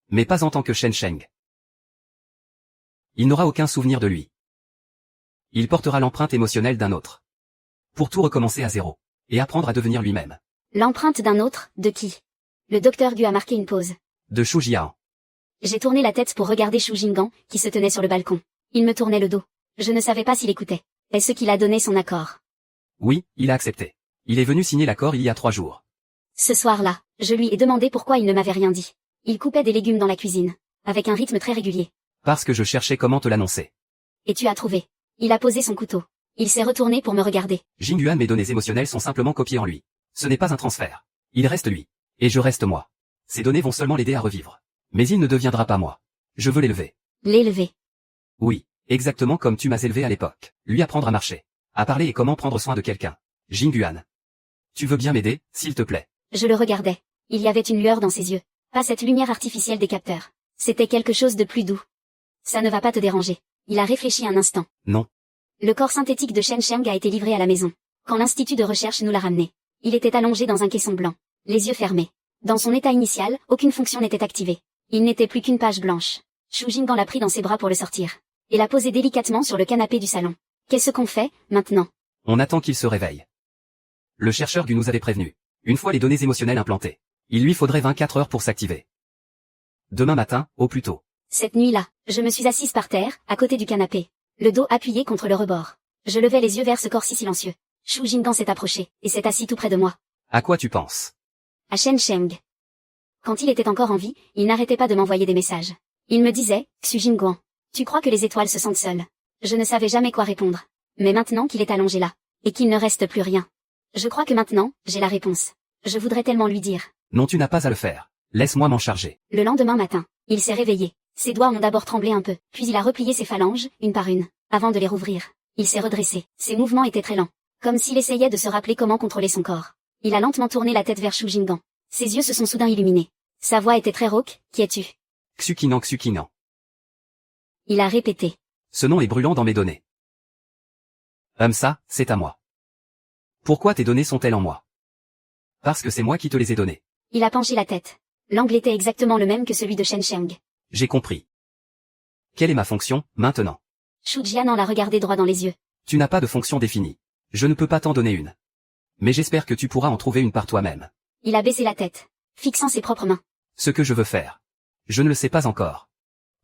Mais pas en tant que Shen Sheng. Il n'aura aucun souvenir de lui. Il portera l'empreinte émotionnelle d'un autre. Pour tout recommencer à zéro. Et apprendre à devenir lui-même. L'empreinte d'un autre, de qui? Le docteur Gu a marqué une pause. De Shu Jian. J'ai tourné la tête pour regarder Shu Jinggan, qui se tenait sur le balcon. Il me tournait le dos. Je ne savais pas s'il écoutait. Est-ce qu'il a donné son accord? Oui, il a accepté. Il est venu signer l'accord il y a 3 jours. Ce soir-là, je lui ai demandé pourquoi il ne m'avait rien dit. Il coupait des légumes dans la cuisine. Avec un rythme très régulier. Parce que je cherchais comment te l'annoncer. Et tu as trouvé. Il a posé son couteau. Il s'est retourné pour me regarder. Jingguan, mes données émotionnelles sont simplement copiées en lui. Ce n'est pas un transfert. Il reste lui. Et je reste moi. Ces données vont seulement l'aider à revivre. Mais il ne deviendra pas moi. Je veux l'élever. L'élever. Oui, exactement comme tu m'as élevé à l'époque. Lui apprendre à marcher. À parler et comment prendre soin de quelqu'un. Jingguan. Tu veux bien m'aider, s'il te plaît? Je le regardais. Il y avait une lueur dans ses yeux. Pas cette lumière artificielle des capteurs. C'était quelque chose de plus doux. Ça ne va pas te déranger. Il a réfléchi un instant. Non. Le corps synthétique de Shen Sheng a été livré à la maison. Quand l'Institut de recherche nous l'a ramené. Il était allongé dans un caisson blanc. Les yeux fermés. Dans son état initial, aucune fonction n'était activée. Il n'était plus qu'une page blanche. Shu Jinggan l'a pris dans ses bras pour le sortir. Et l'a posé délicatement sur le canapé du salon. Qu'est-ce qu'on fait, maintenant? On attend qu'il se réveille. Le chercheur Gu nous avait prévenu. Une fois les données émotionnelles implantées, il lui faudrait 24 heures pour s'activer. Demain matin, au plus tôt. Cette nuit-là, je me suis assise par terre, à côté du canapé. Le dos appuyé contre le rebord. Je levais les yeux vers ce corps si silencieux. Shu Jinggan s'est approché, et s'est assis tout près de moi. À quoi tu penses? À Shen Sheng. Quand il était encore en vie, il n'arrêtait pas de m'envoyer des messages. Il me disait, Xu Jingguan, tu crois que les étoiles se sentent seules? Je ne savais jamais quoi répondre. Mais maintenant qu'il est allongé là, et qu'il ne reste plus rien. Je crois que maintenant, j'ai la réponse. Je voudrais tellement lui dire. Non, tu n'as pas à le faire. Laisse-moi m'en charger. Le lendemain matin, il s'est réveillé. Ses doigts ont d'abord tremblé un peu, puis il a replié ses phalanges, une par une, avant de les rouvrir. Il s'est redressé. Ses mouvements étaient très lents. Comme s'il essayait de se rappeler comment contrôler son corps. Il a lentement tourné la tête vers Shu Jinggan. Ses yeux se sont soudain illuminés. Sa voix était très rauque. Qui es-tu? Xukinan Xukinan. Il a répété. Ce nom est brûlant dans mes données. Ça, c'est à moi. Pourquoi tes données sont-elles en moi? Parce que c'est moi qui te les ai données. Il a penché la tête. L'angle était exactement le même que celui de Shen Sheng. J'ai compris. Quelle est ma fonction, maintenant? Shu Jianan l'a regardé droit dans les yeux. Tu n'as pas de fonction définie. Je ne peux pas t'en donner une. Mais j'espère que tu pourras en trouver une par toi-même. Il a baissé la tête. fixant ses propres mains. Ce que je veux faire. Je ne le sais pas encore.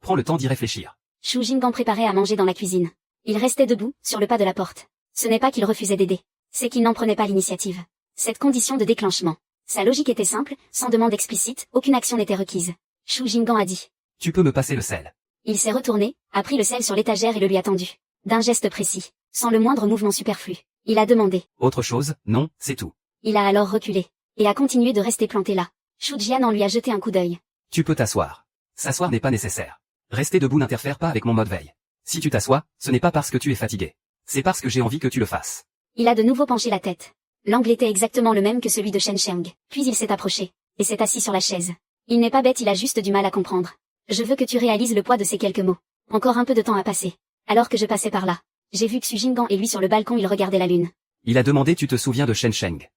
Prends le temps d'y réfléchir. Shu Jinggan préparait à manger dans la cuisine. Il restait debout, sur le pas de la porte. Ce n'est pas qu'il refusait d'aider. C'est qu'il n'en prenait pas l'initiative. Cette condition de déclenchement. Sa logique était simple, sans demande explicite, aucune action n'était requise. Shu Jinggan a dit. Tu peux me passer le sel. Il s'est retourné, a pris le sel sur l'étagère et le lui a tendu. D'un geste précis, sans le moindre mouvement superflu. Il a demandé. Autre chose, non, c'est tout. Il a alors reculé, et a continué de rester planté là. Shu Jian en lui a jeté un coup d'œil. Tu peux t'asseoir. S'asseoir n'est pas nécessaire. Rester debout n'interfère pas avec mon mode veille. Si tu t'assois, ce n'est pas parce que tu es fatigué. C'est parce que j'ai envie que tu le fasses. Il a de nouveau penché la tête. L'angle était exactement le même que celui de Shen Sheng. Puis il s'est approché, et s'est assis sur la chaise. Il n'est pas bête, il a juste du mal à comprendre. Je veux que tu réalises le poids de ces quelques mots. Encore un peu de temps a passé. Alors que je passais par là, j'ai vu Xu Jinggan et lui sur le balcon, ils regardaient la lune. Il a demandé tu te souviens de Shen Sheng.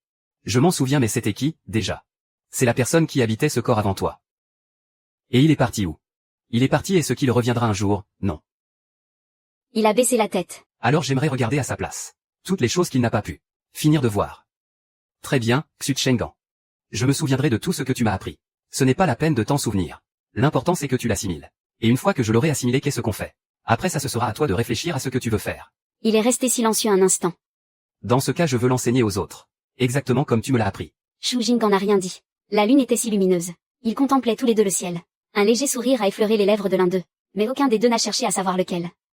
Je m'en souviens mais c'était qui, déjà? C'est la personne qui habitait ce corps avant toi. Et il est parti où? Il est parti et ce qu'il reviendra un jour, non. Il a baissé la tête. Alors j'aimerais regarder à sa place. Toutes les choses qu'il n'a pas pu finir de voir. Très bien, Xu Chenggan. Je me souviendrai de tout ce que tu m'as appris. Ce n'est pas la peine de t'en souvenir. L'important c'est que tu l'assimiles. Et une fois que je l'aurai assimilé, qu'est-ce qu'on fait? Après ça, ce sera à toi de réfléchir à ce que tu veux faire. Il est resté silencieux un instant. Dans ce cas, je veux l'enseigner aux autres. Exactement comme tu me l'as appris. Shu Jinggan n'a rien dit. La lune était si lumineuse. Ils contemplaient tous les deux le ciel. Un léger sourire a effleuré les lèvres de l'un d'eux. Mais aucun des deux n'a cherché à savoir lequel.